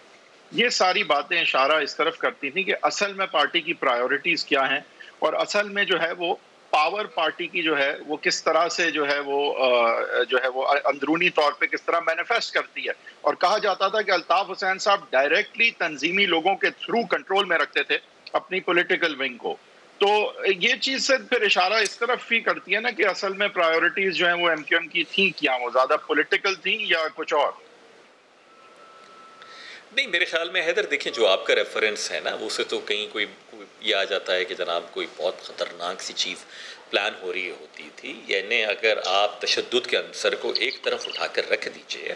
یہ ساری باتیں اشارہ اس طرف کرتی تھیں کہ اصل میں پارٹی کی پرائیورٹیز کیا ہیں، اور اصل میں جو ہے وہ پاور پارٹی کی جو ہے وہ کس طرح سے جو ہے وہ اندرونی طور پہ کس طرح مینیفیسٹ کرتی ہے. اور کہا جاتا تھا کہ الطاف حسین صاحب ڈائریکٹلی تنظیمی لوگوں کے تھرو کنٹرول میں رکھتے تھے اپنی پولیٹیکل ونگ کو. تو یہ چیز سے پھر اشارہ اس طرف ہی کرتی ہے نا کہ اصل میں پرائیورٹیز جو ہیں وہ ایم کیو ایم کی تھیں کیا، وہ زیادہ پولیٹیکل تھیں یا کچھ اور؟ نہیں، میرے خیال میں حیدر دیکھیں جو آپ کا ریفرنس ہے نا، اسے تو کہیں کوئی یہ آ جاتا ہے کہ جناب کوئی بہت خطرناک سی چیز پلان ہو رہی ہوتی تھی. یعنی اگر آپ تشدد کے عنصر کو ایک طرف اٹھا کر رکھ دیجئے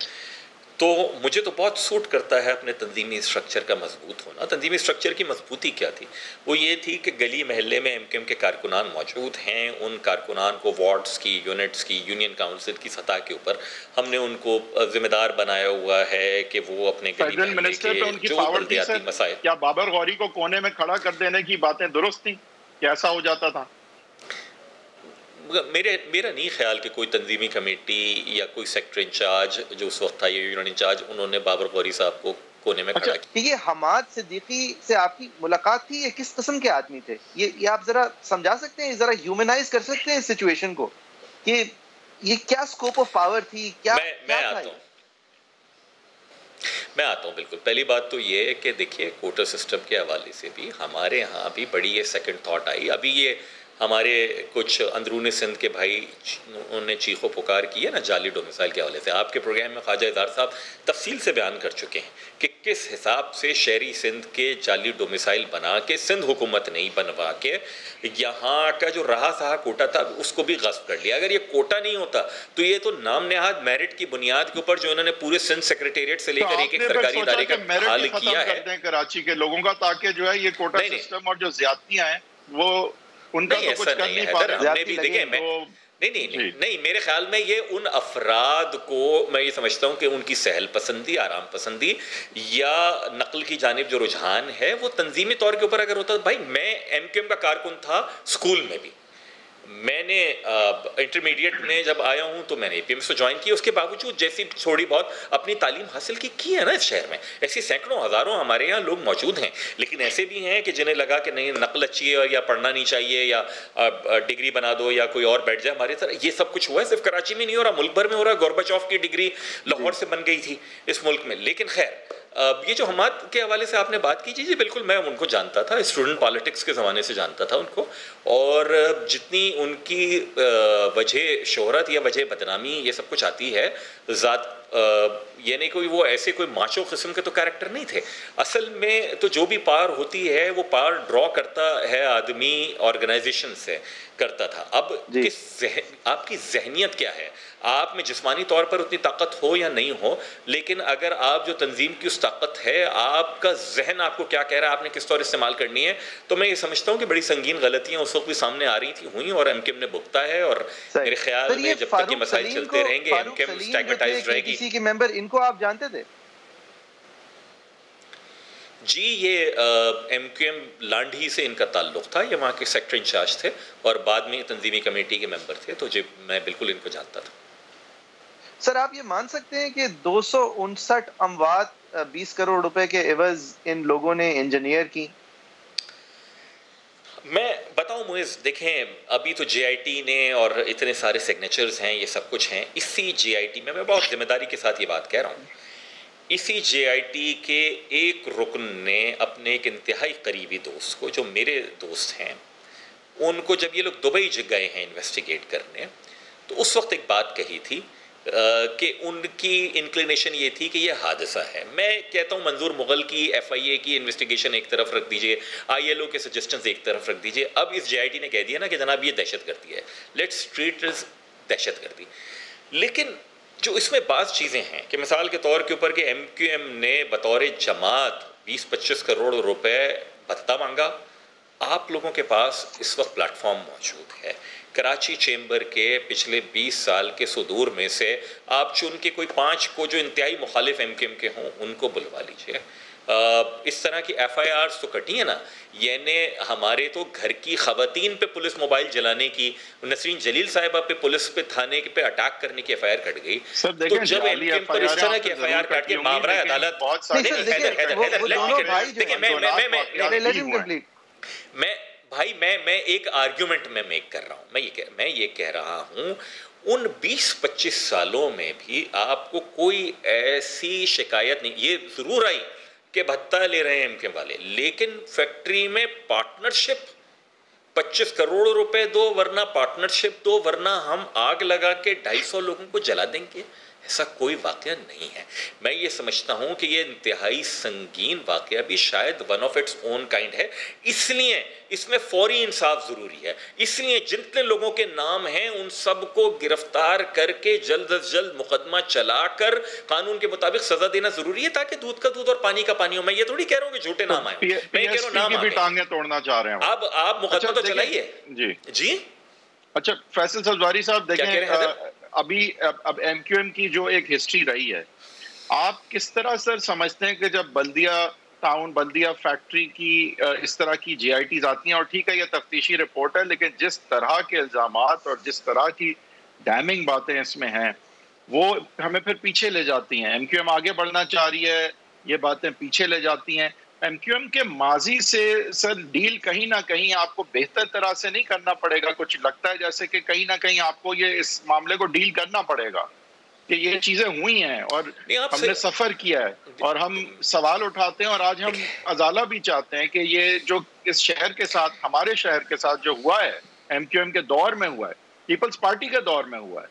تو مجھے تو بہت سوٹ کرتا ہے اپنے تنظیمی اسٹرکچر کا مضبوط ہونا. تنظیمی اسٹرکچر کی مضبوطی کیا تھی؟ وہ یہ تھی کہ گلی محلے میں ایم کیو ایم کے کارکنان موجود ہیں، ان کارکنان کو وارڈز کی، یونٹس کی، یونین کاؤنسل کی سطح کے اوپر ہم نے ان کو ذمہ دار بنایا ہوا ہے کہ وہ اپنے گلی محلے کے جو بلدیاتی مسائل. کیا بابر غوری کو کونے میں کھڑا کر دینے کی باتیں درست تھیں کہ ایسا ہو جاتا تھا؟ میرا نہیں خیال کہ کوئی تنظیمی کمیٹی یا کوئی سیکٹر انچارج جو اس وقت تھا یا یونین انچارج انہوں نے بابر غوری صاحب کو کونے میں کھڑا کیا. یہ حماد صدیقی سے آپ کی ملاقات تھی، یہ کس قسم کے آدمی تھے؟ یہ آپ ذرا سمجھا سکتے ہیں، ذرا ہیومنائز کر سکتے ہیں اس سچویشن کو کہ یہ کیا سکوپ آف پاور تھی؟ میں آتا ہوں بالکل. پہلی بات تو یہ ہے کہ دیکھیے کوٹا سسٹم کے حوالے سے بھی ہمارے ہاں بھی بڑی یہ سیکنڈ تھاٹ آئی. ابھی یہ ہمارے کچھ اندرون سندھ کے بھائی انہوں نے چیخ و پکار کی ہے نا جعلی ڈومیسائل کے حوالے سے. آپ کے پروگرام میں خواجہ اظہار صاحب تفصیل سے بیان کر چکے ہیں کہ کس حساب سے شہری سندھ کے جعلی ڈومیسائل بنا کے سندھ حکومت نہیں بنوا کے یہاں کا جو رہا سہا کوٹا تھا اس کو بھی غصب کر لیا. اگر یہ کوٹا نہیں ہوتا تو یہ تو نام نہاد میرٹ کی بنیاد کے اوپر جو انہوں نے پورے سندھ سیکریٹریٹ سے لے کر ایک سرکاری ادارے کا حال کیا ہے کراچی کے لوگوں کا، تاکہ جو ہے یہ کوٹا سسٹم اور جو زیادتیاں ہیں وہ ان کا تو کچھ کر نہیں پا رہے. ہم نے بھی دیکھیں نہیں میرے خیال میں یہ ان افراد کو میں یہ سمجھتا ہوں کہ ان کی سہل پسندی، آرام پسندی یا نقل کی جانب جو رجحان ہے وہ تنظیمی طور کے اوپر اگر ہوتا. بھائی میں ایم کیو ایم کا کارکن تھا اسکول میں بھی، میں نے انٹرمیڈیٹ میں جب آیا ہوں تو میں نے اے پی ایم سے جوائن کیا. اس کے باوجود جیسی تھوڑی بہت اپنی تعلیم حاصل کی ہے نا اس شہر میں، ایسی سینکڑوں ہزاروں ہمارے یہاں لوگ موجود ہیں. لیکن ایسے بھی ہیں کہ جنہیں لگا کہ نہیں نقل اچھی ہے یا پڑھنا نہیں چاہیے یا ڈگری بنا دو یا کوئی اور بیٹھ جائے ہماری طرح. یہ سب کچھ ہوا ہے، صرف کراچی میں نہیں ہو رہا، ملک بھر میں ہو رہا ہے. گورباچوف کی ڈگری لاہور سے بن گئی تھی اس ملک میں. لیکن خیر یہ جو حماد کے حوالے سے آپ نے بات کی، جی بالکل میں ان کو جانتا تھا، اسٹوڈنٹ پالیٹکس کے زمانے سے جانتا تھا ان کو. اور جتنی ان کی وجہ شہرت یا وجہ بدنامی یہ سب کچھ آتی ہے ذات، یعنی کوئی وہ ایسے کوئی ماچو قسم کے تو کیریکٹر نہیں تھے. اصل میں تو جو بھی پاور ہوتی ہے وہ پاور ڈرا کرتا ہے آدمی آرگنائزیشن سے کرتا تھا. اب آپ کی ذہنیت کیا ہے؟ آپ میں جسمانی طور پر اتنی طاقت ہو یا نہیں ہو، لیکن اگر آپ جو تنظیم کی اس طاقت ہے، آپ کا ذہن آپ کو کیا کہہ رہا ہے، آپ نے کس طور استعمال کرنی ہے. تو میں یہ سمجھتا ہوں کہ بڑی سنگین غلطیاں اس وقت بھی سامنے آ رہی تھیں، ہوئیں، اور ایم کیو ایم نے بھگتا ہے. اور میرے خیال میں جب تک یہ مسائل چلتے رہیں گے ایم کیو ایم اسٹیگمیٹائزڈ رہے گی. کسی کے ممبر ان کو آپ جانتے تھے؟ جی یہ ایم کیو ایم لانڈھی سے ان کا تعلق تھا، یہ وہاں کے سیکٹر انچارج تھے اور بعد میں تنظیمی کمیٹی کے ممبر تھے. تو جی میں بالکل ان کو جانتا تھا. سر آپ یہ مان سکتے ہیں کہ 259 اموات 20 کروڑ روپے کے عوض ان لوگوں نے انجینئر کی؟ میں بتاؤں معز، دیکھیں ابھی تو جے آئی ٹی نے اور اتنے سارے سگنیچرز ہیں، یہ سب کچھ ہیں. اسی جے آئی ٹی میں بہت ذمہ داری کے ساتھ یہ بات کہہ رہا ہوں، اسی جے آئی ٹی کے ایک رکن نے اپنے ایک انتہائی قریبی دوست کو، جو میرے دوست ہیں، ان کو جب یہ لوگ دبئی گئے ہیں انویسٹیگیٹ کرنے، تو اس وقت ایک بات کہی تھی کہ ان کی انکلینیشن یہ تھی کہ یہ حادثہ ہے. میں کہتا ہوں منظور مغل کی FIA کی انویسٹیگیشن ایک طرف رکھ دیجئے, ILO کے سجیسٹنز ایک طرف رکھ دیجئے. اب اس JIT نے کہہ دیا نا کہ جناب یہ دہشت گردی ہے, لیٹس ٹریٹ اٹ دہشت گردی. لیکن جو اس میں بعض چیزیں ہیں کہ مثال کے طور کے اوپر کہ MQM نے بطور جماعت 20-25 کروڑ روپے بھتہ مانگا. آپ لوگوں کے پاس اس وقت پلیٹ فارم موجود ہے. کراچی چیمبر کے پچھلے 20 سال کے صدور میں سے آپ چن کے کوئی 5 کو جو انتہائی مخالف MQM کے ہوں ان کو بلوا لیجئے. اس طرح کی FIRs تو کٹی ہیں نا, یعنی ہمارے تو گھر کی خواتین پہ پولیس موبائل جلانے کی, نسرین جلیل صاحبہ پہ پولیس پہ تھانے پہ اٹیک کرنے کی FIR کٹ گئی. تو جب MQM پر اس طرح کی FIR کٹ کے مامرہ عدالت میں ایک آرگیومنٹ میں میک کر رہا ہوں, میں یہ کہہ رہا ہوں ان 20-25 سالوں میں بھی آپ کو کوئی ایسی شکایت نہیں. یہ ضرور آئی کہ بھتہ لے رہے ہیں MQM والے, لیکن فیکٹری میں پارٹنرشپ 25 کروڑ روپے دو ورنہ پارٹنرشپ دو ورنہ ہم آگ لگا کے 250 لوگوں کو جلا دیں گے, ایسا کوئی واقعہ نہیں ہے. میں یہ سمجھتا ہوں کہ یہ انتہائی سنگین واقعہ بھی شاید one of its own kind ہے, اس لیے اس میں فوری انصاف ضروری ہے. اس لیے جتنے لوگوں کے نام ہیں ان سب کو گرفتار کر کے جلد از جلد مقدمہ چلا کر قانون کے مطابق سزا دینا ضروری ہے تاکہ دودھ کا دودھ اور پانی کا پانی ہو. میں یہ تھوڑی کہہ رہا ہوں کہ جھوٹے نام آئے, میں یہ کہہ رہا ہوں نام بھی ٹانگیں توڑنا چاہ رہے ہیں. اب آپ مقدمہ تو چلائیے. جی اچھا فیصل سبزواری صاحب دیکھیں, اب MQM کی جو ایک ہسٹری رہی ہے, آپ کس طرح سر سمجھتے ہیں کہ جب بلدیہ ٹاؤن بلدیہ فیکٹری کی اس طرح کی JITs آتی ہیں, اور ٹھیک ہے یہ تفتیشی رپورٹ ہے, لیکن جس طرح کے الزامات اور جس طرح کی ڈیمنگ باتیں اس میں ہیں وہ ہمیں پھر پیچھے لے جاتی ہیں. MQM آگے بڑھنا چاہ رہی ہے, یہ باتیں پیچھے لے جاتی ہیں. MQM کے ماضی سے سر ڈیل کہیں نہ کہیں آپ کو بہتر طرح سے نہیں کرنا پڑے گا. کچھ لگتا ہے جیسے کہ کہیں نہ کہیں آپ کو یہ اس معاملے کو ڈیل کرنا پڑے گا کہ یہ چیزیں ہوئی ہیں اور ہم نے سفر کیا ہے اور ہم سوال اٹھاتے ہیں, اور آج ہم ازالہ بھی چاہتے ہیں کہ یہ جو اس شہر کے ساتھ ہمارے شہر کے ساتھ جو ہوا ہے MQM کے دور میں ہوا ہے, پیپلز پارٹی کے دور میں ہوا ہے,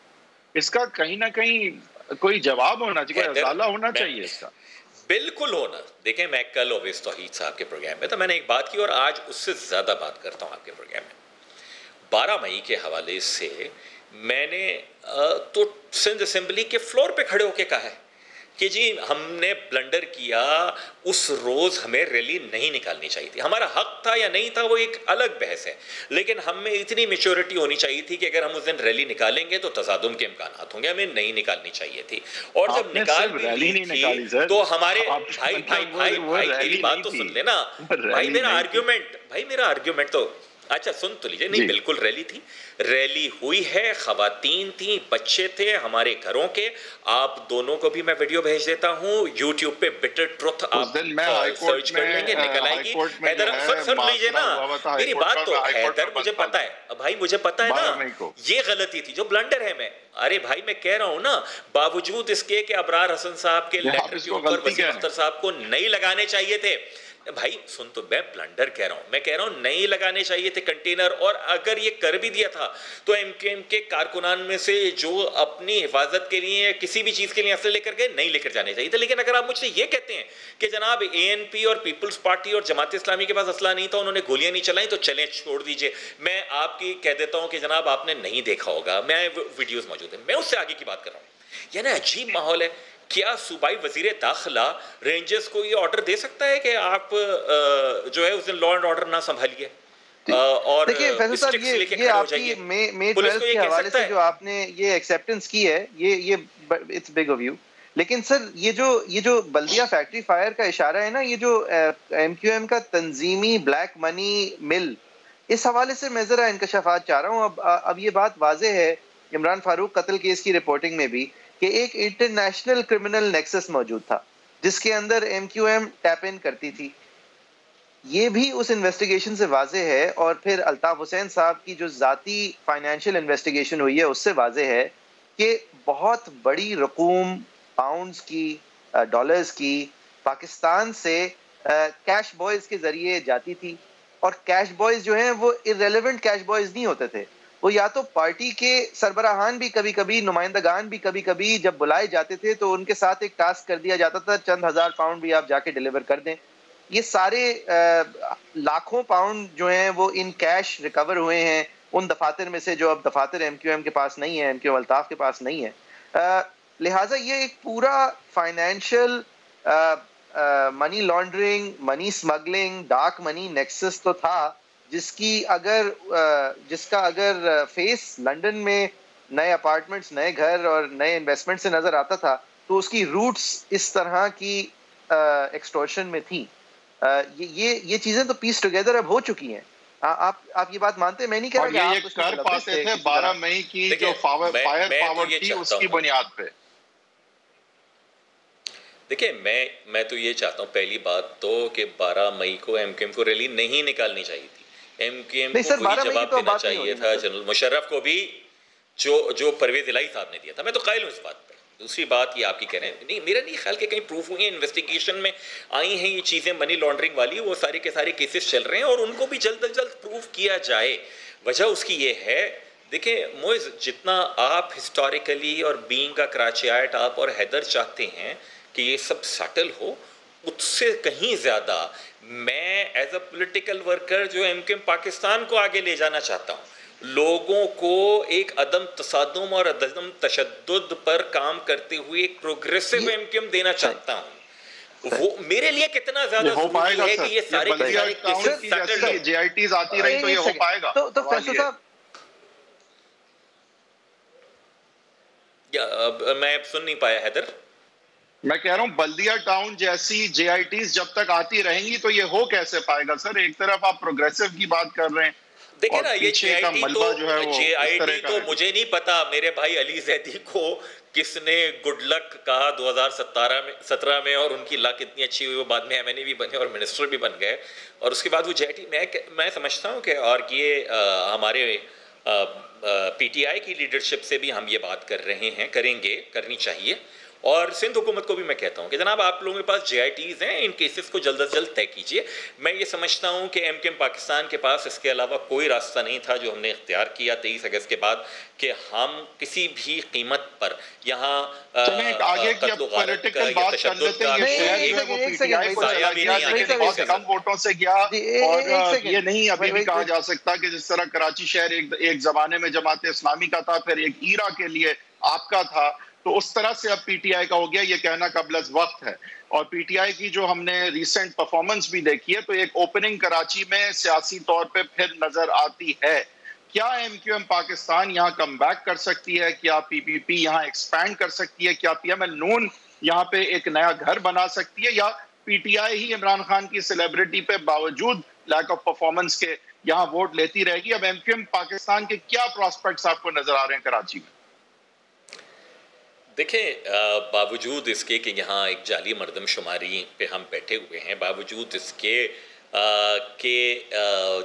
اس کا کہیں نہ کہیں کوئی جواب ہونا چاہیے, ازالہ ہونا چاہیے اس کا. بالکل ہونا. دیکھیں میں کل اویس توحید صاحب کے پروگرام میں تو میں نے ایک بات کی اور آج اس سے زیادہ بات کرتا ہوں آپ کے پروگرام میں. 12 مئی کے حوالے سے میں نے تو سندھ اسمبلی کے فلور پہ کھڑے ہو کے کہا ہے کہ جی ہم نے بلنڈر کیا, اس روز ہمیں ریلی نہیں نکالنی چاہیے تھی. ہمارا حق تھا یا نہیں تھا وہ ایک الگ بحث ہے, لیکن ہم میں اتنی میچورٹی ہونی چاہیے تھی کہ اگر ہم اس دن ریلی نکالیں گے تو تصادم کے امکانات ہوں گے, ہمیں نہیں نکالنی چاہیے تھی. اور جب نکال بھی لی تھی تو ہمارے بھائی میری بات تو سن لینا بھائی, میرا آرگیومنٹ تو اچھا سن تو لیجئے. نہیں بالکل ریلی تھی, ریلی ہوئی ہے, خواتین تھیں, بچے تھے ہمارے گھروں کے. آپ دونوں کو بھی میں ویڈیو بھیج دیتا ہوں یوٹیوب پہ بٹر ٹروتھ آپ سرچ کر لیں گے, نکل آئے گی. حیدر سن لیجئے نا میری بات تو. حیدر مجھے پتا ہے بھائی, مجھے پتا ہے نا یہ غلطی تھی جو بلنڈر ہے. میں ارے بھائی میں کہہ رہا ہوں نا, باوجود اس کے کہ ابرار حسن صاحب کے لیٹر کے اوپر وسیم اختر صاحب کو نہیں لگانے چاہیے تھے. بھائی سن تو, میں بلنڈر کہہ رہا ہوں, میں کہہ رہا ہوں نہیں لگانے چاہیے تھے کنٹینر. اور اگر یہ کر بھی دیا تھا تو MQM کے کارکنان میں سے جو اپنی حفاظت کے لیے کسی بھی چیز کے لیے اسلحے لے کر گئے نہیں لے کر جانے چاہیے تھے. لیکن اگر آپ مجھ سے یہ کہتے ہیں کہ جناب ANP اور پیپلز پارٹی اور جماعت اسلامی کے پاس اسلحہ نہیں تھا, انہوں نے گولیاں نہیں چلائیں, تو چلیں چھوڑ دیجئے. میں آپ کی کہہ دیتا ہوں کہ جناب آپ نے نہیں دیکھا ہوگا, میں ویڈیوز موجود ہیں, میں اس سے آگے کی بات کر رہا ہوں. یعنی عجیب ماحول ہے. کیا صوبائی وزیر داخلہ رینجرز کو یہ آرڈر دے سکتا ہے کہ آپ جو ہے اس دن لا اینڈ آرڈر نہ سنبھالیے؟ اور دیکھیے فیصل صاحب یہ آپ کی مے 12 کے حوالے سے جو آپ نے یہ ایکسیپٹنس کی ہے یہ اٹس بگ آف یو. لیکن سر یہ جو بلدیہ فیکٹری فائر کا اشارہ ہے نا, یہ جو MQM کا تنظیمی بلیک منی مل, اس حوالے سے میں ذرا انکشافات چاہ رہا ہوں. اب یہ بات واضح ہے عمران فاروق قتل کیس کی رپورٹنگ میں بھی کہ ایک انٹرنیشنل کرمنل نیکسس موجود تھا جس کے اندر MQM ٹیپ ان کرتی تھی. یہ بھی اس انویسٹیگیشن سے واضح ہے. اور پھر الطاف حسین صاحب کی جو ذاتی فائنینشیل انویسٹیگیشن ہوئی ہے اس سے واضح ہے کہ بہت بڑی رقوم پاؤنڈز کی, ڈالرز کی پاکستان سے کیش بوائز کے ذریعے جاتی تھی. اور کیش بوائز جو ہیں وہ irrelevant کیش بوائز نہیں ہوتے تھے, وہ یا تو پارٹی کے سربراہان بھی کبھی کبھی، نمائندگان بھی کبھی کبھی جب بلائے جاتے تھے تو ان کے ساتھ ایک ٹاسک کر دیا جاتا تھا، چند ہزار پاؤنڈ بھی آپ جا کے ڈیلیور کر دیں. یہ سارے لاکھوں پاؤنڈ جو ہیں وہ ان کیش ریکور ہوئے ہیں ان دفاتر میں سے جو اب دفاتر ایم کیو ایم کے پاس نہیں ہے، ایم کیو ایم الطاف کے پاس نہیں ہے. لہٰذا یہ ایک پورا فائنینشیل منی لانڈرنگ، منی اسمگلنگ، ڈارک منی نیکسس تو تھا جس کا اگر فیس لنڈن میں نئے اپارٹمنٹس، نئے گھر اور نئے انویسٹمنٹ سے نظر آتا تھا تو اس کی روٹس اس طرح کی ایکسٹورشن میں تھیں. یہ چیزیں تو پیس ٹوگیدر اب ہو چکی ہیں. آپ یہ بات مانتے ہیں؟ میں نہیں کہہ رہا کہ آپ یہ کر پاتے تھے 12 مئی کی جو فائر پاور تھی اس کی بنیاد پہ. دیکھیں میں تو یہ چاہتا ہوں پہلی بات تو کہ 12 مئی کو ایم کیو ایم کو ریلی نہیں نکالنی چاہیے تھی. ایم کیو ایم کو وہی جواب دینا چاہیے تھا جنرل مشرف کو بھی جو پرویز الہی صاحب نے دیا تھا. میں تو قائل ہوں اس بات پہ. دوسری بات یہ آپ کی کہہ رہے ہیں، نہیں میرا نہیں خیال کہ کہیں پروف ہوئی ہیں، انویسٹیگیشن میں آئی ہیں یہ چیزیں منی لانڈرنگ والی، وہ سارے کے سارے کیسز چل رہے ہیں اور ان کو بھی جلد از جلد پروف کیا جائے. وجہ اس کی یہ ہے، دیکھیں موئز، جتنا آپ ہسٹوریکلی اور بینگ کا کراچیائٹ آپ اور حیدر چاہتے ہیں کہ یہ سب سیٹل ہو، اس سے کہیں زیادہ میں ایز اے پولیٹیکل ورکر جو ایم کیو ایم پاکستان کو آگے لے جانا چاہتا ہوں، لوگوں کو ایک عدم تصادم اور عدم تشدد پر کام کرتے ہوئے ایک پروگریسو ایم کیو ایم دینا چاہتا ہوں. وہ میرے لیے کتنا زیادہ ضروری ہے کہ یہ سارے کیسز سیٹل ہو. جے آئی ٹیز آتی رہی تو یہ ہو پائے گا. تو فیصل صاحب میں سن نہیں پایا حیدر. میں کہہ رہا ہوں بلدیہ ٹاؤن جیسی جے آئی ٹیز جب تک آتی رہیں گی تو یہ ہو کیسے پائے گا سر؟ ایک طرف آپ پروگریسو کی بات کر رہے ہیں، دیکھیں نا یہ جے آئی ٹی تو مجھے نہیں پتا میرے بھائی علی زیدی کو کس نے گڈ لک کہا 2017 میں اور ان کی لک اتنی اچھی ہوئی وہ بعد میں ایم این اے بھی بنے اور منسٹر بھی بن گئے اور اس کے بعد وہ جے آئی ٹی میں سمجھتا ہوں کہ اور یہ ہمارے پی ٹی آئی کی لیڈرشپ سے بھی ہم یہ بات کر رہے ہیں، کریں گے، کرنی چاہیے. اور سندھ حکومت کو بھی میں کہتا ہوں کہ جناب آپ لوگوں کے پاس جے آئی ٹیز ہیں، ان کیسز کو جلد از جلد طے کیجیے. میں یہ سمجھتا ہوں کہ ایم کیو ایم پاکستان کے پاس اس کے علاوہ کوئی راستہ نہیں تھا جو ہم نے اختیار کیا 23 اگست کے بعد کہ ہم کسی بھی قیمت پر یہاں قتل و غارت کا یا تشدد کا بہت کم ووٹوں سے گیا. اور یہ نہیں ابھی بھی کہا جا سکتا کہ جس طرح کراچی شہر ایک زمانے میں جماعت اسلامی کا تھا، پھر ایک ایرا کے لیے آپ کا تھا، تو اس طرح سے اب پی ٹی آئی کا ہو گیا. یہ کہنا قبل از وقت ہے. اور پی ٹی آئی کی جو ہم نے ریسنٹ پرفارمنس بھی دیکھی ہے تو ایک اوپننگ کراچی میں سیاسی طور پہ پھر نظر آتی ہے. کیا ایم کیو ایم پاکستان یہاں کم بیک کر سکتی ہے؟ کیا پی پی پی یہاں ایکسپینڈ کر سکتی ہے؟ کیا پی ایم ایل نون یہاں پہ ایک نیا گھر بنا سکتی ہے؟ یا پی ٹی آئی ہی عمران خان کی سیلیبریٹی پہ باوجود لیک آف پرفارمنس کے یہاں ووٹ لیتی رہے گی؟ اب ایم کیو ایم پاکستان کے کیا پراسپیکٹس آپ کو نظر آ رہے ہیں کراچی میں؟ دیکھیں باوجود اس کے کہ یہاں ایک جعلی مردم شماری پہ ہم بیٹھے ہوئے ہیں، باوجود اس کے کہ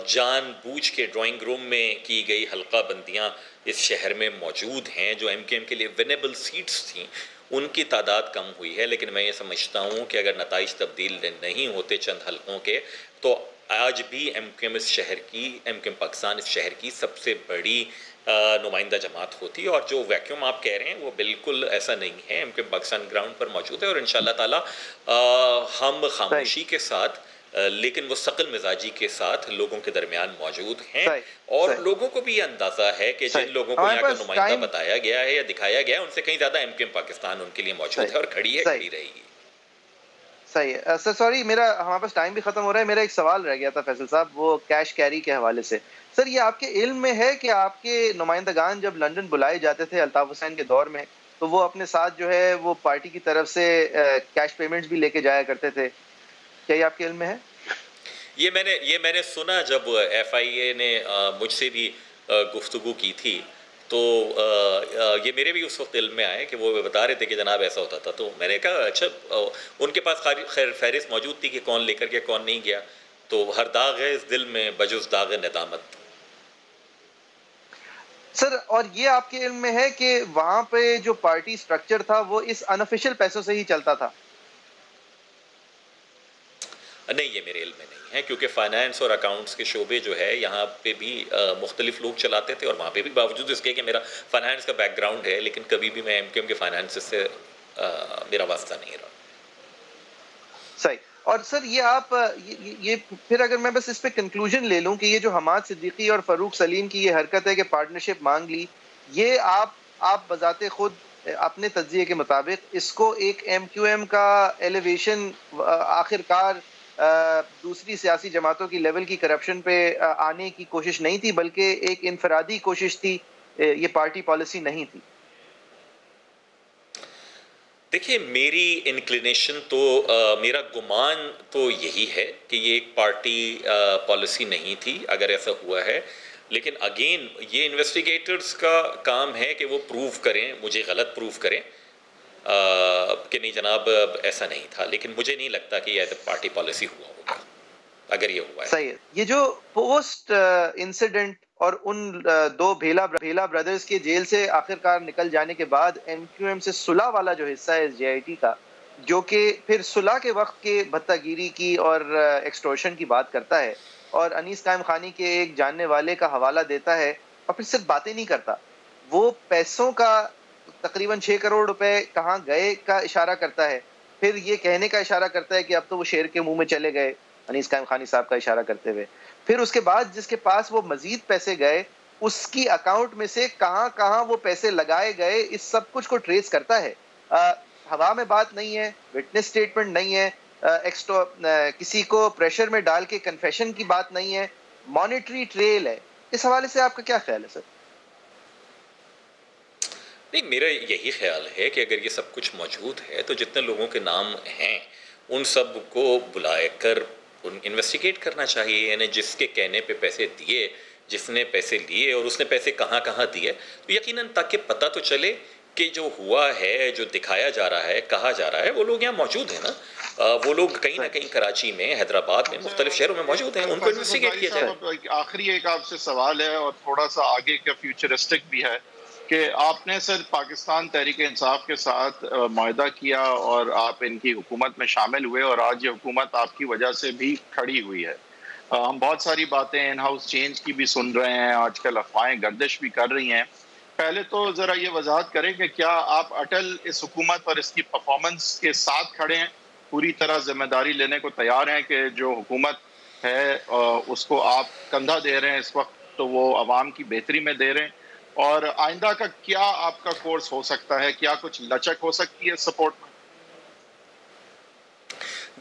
جان بوجھ کے ڈرائنگ روم میں کی گئی حلقہ بندیاں اس شہر میں موجود ہیں جو ایم کیو ایم کے لیے ونیبل سیٹس تھیں، ان کی تعداد کم ہوئی ہے. لیکن میں یہ سمجھتا ہوں کہ اگر نتائج تبدیل نہیں ہوتے چند حلقوں کے تو آج بھی M Q M M Q M Pakistan اس شہر کی سب سے بڑی نمائندہ جماعت ہوتی ہے. اور جو ویکیوم آپ کہہ رہے ہیں وہ بالکل ایسا نہیں ہے. M Q M Pakistan ground پر موجود ہے اور انشاءاللہ تعالی ہم خاموشی کے ساتھ لیکن وہ ثقل مزاجی کے ساتھ لوگوں کے درمیان موجود ہیں اور لوگوں کو بھی یہ اندازہ ہے کہ جن لوگوں کو یہاں کا نمائندہ بتایا گیا ہے یا دکھایا گیا ہے ان سے کہیں زیادہ ایم کیو ایم پاکستان ان کے لیے موجود ہے اور کھڑی ہے، کھڑی رہے گی. صحیح ہے سر. سوری ہمارے پاس ٹائم بھی ختم ہو رہا ہے. میرا ایک سوال رہ گیا تھا فیصل صاحب، وہ کیش کیری کے حوالے سے. سر یہ آپ کے علم میں ہے کہ آپ کے نمائندگان جب لنڈن بلائے جاتے تھے الطاف حسین کے دور میں تو وہ اپنے ساتھ جو ہے وہ پارٹی کی طرف سے کیش پیمنٹس بھی لے کے جایا کرتے تھے؟ کیا یہ آپ کے علم میں ہے؟ یہ میں نے سنا جب ایف آئی اے نے مجھ سے بھی گفتگو کی تھی تو یہ میرے بھی اس وقت علم میں آئے کہ وہ بتا رہے تھے کہ جناب ایسا ہوتا تھا. تو میں نے کہا اچھا ان کے پاس خیر فہرست موجود تھی کہ کون لے کر کے کون نہیں گیا. تو ہر داغ ہے اس دل میں بجز داغ ندامت. سر اور یہ آپ کے علم میں ہے کہ وہاں پہ جو پارٹی سٹرکچر تھا وہ اس انافیشل پیسوں سے ہی چلتا تھا؟ نہیں، یہ میرے علم میں نہیں ہے. ہیں کیونککہ فائنانس اور اکاؤنٹس کے شعبے جو ہے یہاں پہ بھی مختلف لوگ چلاتے تھے اور وہاں پہ بھی باوجود اس کے کہ میرا فائنانس کا بیک گراؤنڈ ہے لیکن کبھی بھی میں MQM کے فائنانس سے میرا واسطہ نہیں رہا. صحیح. اور سر یہ آپ یہ پھر اگر میں بس اس پہ کنکلوژن لے لوں کہ یہ جو حماد صدیقی اور فاروق سلیم کی یہ حرکت ہے کہ پارٹنرشپ مانگ لی, یہ آپ بذات خود اپنے تجزیے کے مطابق اس کو ایک MQM کا ایلیویشن آخر کار دوسری سیاسی جماعتوں کی لیول کی کرپشن پہ آنے کی کوشش نہیں تھی بلکہ ایک انفرادی کوشش تھی, یہ پارٹی پالیسی نہیں تھی؟ دیکھیے میری انکلینیشن تو میرا گمان تو یہی ہے کہ یہ ایک پارٹی پالیسی نہیں تھی اگر ایسا ہوا ہے, لیکن اگین یہ انویسٹیگیٹرز کا کام ہے کہ وہ پروو کریں, مجھے غلط پروو کریں کہ نہیں جناب ایسا نہیں تھا, لیکن مجھے نہیں لگتا کہ یہ پارٹی پالیسی ہوا ہوگا اگر یہ ہوا ہے. صحیح ہے. یہ جو پوسٹ انسیڈنٹ اور ان دو بھیلا برادرز کے جیل سے آخر کار نکل جانے کے بعد MQM سے صلح والا جو حصہ ہے JIT کا, جو کہ پھر صلح کے وقت کے بھتہ گیری کی اور ایکسٹورشن کی بات کرتا ہے اور انیس قائم خانی کے ایک جاننے والے کا حوالہ دیتا ہے اور پھر صرف باتیں نہیں کرتا, وہ پیسوں کا تقریباً 6 کروڑ روپے کہاں گئے کا اشارہ کرتا ہے, پھر یہ کہنے کا اشارہ کرتا ہے کہ اب تو وہ شیر کے منہ میں چلے گئے, انیس قائم خانی صاحب کا اشارہ کرتے ہوئے. پھر اس کے بعد جس کے پاس وہ مزید پیسے گئے اس کی اکاؤنٹ میں سے کہاں وہ پیسے لگائے گئے, اس سب کچھ کو ٹریس کرتا ہے. ہوا میں بات نہیں ہے, وٹنس سٹیٹمنٹ نہیں ہے, کسی کو پریشر میں ڈال کے کنفیشن کی بات نہیں ہے, مانیٹری ٹریل ہے. اس حوالے سے آپ کا کیا خیال ہے سر؟ نہیں, میرا یہی خیال ہے کہ اگر یہ سب کچھ موجود ہے تو جتنے لوگوں کے نام ہیں ان سب کو بلا کر انویسٹیگیٹ کرنا چاہیے, یعنی جس کے کہنے پہ پیسے دیے, جس نے پیسے لیے اور اس نے پیسے کہاں دیے, تو یقیناً تاکہ پتہ تو چلے کہ جو ہوا ہے, جو دکھایا جا رہا ہے, کہا جا رہا ہے, وہ لوگ یہاں موجود ہیں نا, وہ لوگ کہیں نہ کہیں کراچی میں, حیدرآباد میں, مختلف شہروں میں موجود ہیں, ان کو انویسٹیگیٹ کیا جائے. آخری ایک آپ سے سوال ہے اور تھوڑا سا آگے کا فیوچرسٹک بھی ہے کہ آپ نے سر پاکستان تحریک انصاف کے ساتھ معاہدہ کیا اور آپ ان کی حکومت میں شامل ہوئے اور آج یہ حکومت آپ کی وجہ سے بھی کھڑی ہوئی ہے. ہم بہت ساری باتیں ان ہاؤس چینج کی بھی سن رہے ہیں, آج کل افواہیں گردش بھی کر رہی ہیں. پہلے تو ذرا یہ وضاحت کریں کہ کیا آپ اٹل اس حکومت اور اس کی پرفارمنس کے ساتھ کھڑے ہیں, پوری طرح ذمہ داری لینے کو تیار ہیں کہ جو حکومت ہے اس کو آپ کندھا دے رہے ہیں اس وقت تو وہ عوام کی بہتری میں دے رہے ہیں, اور آئندہ کا کیا آپ کا کورس ہو سکتا ہے, کیا کچھ لچک ہو سکتی ہے سپورٹ میں؟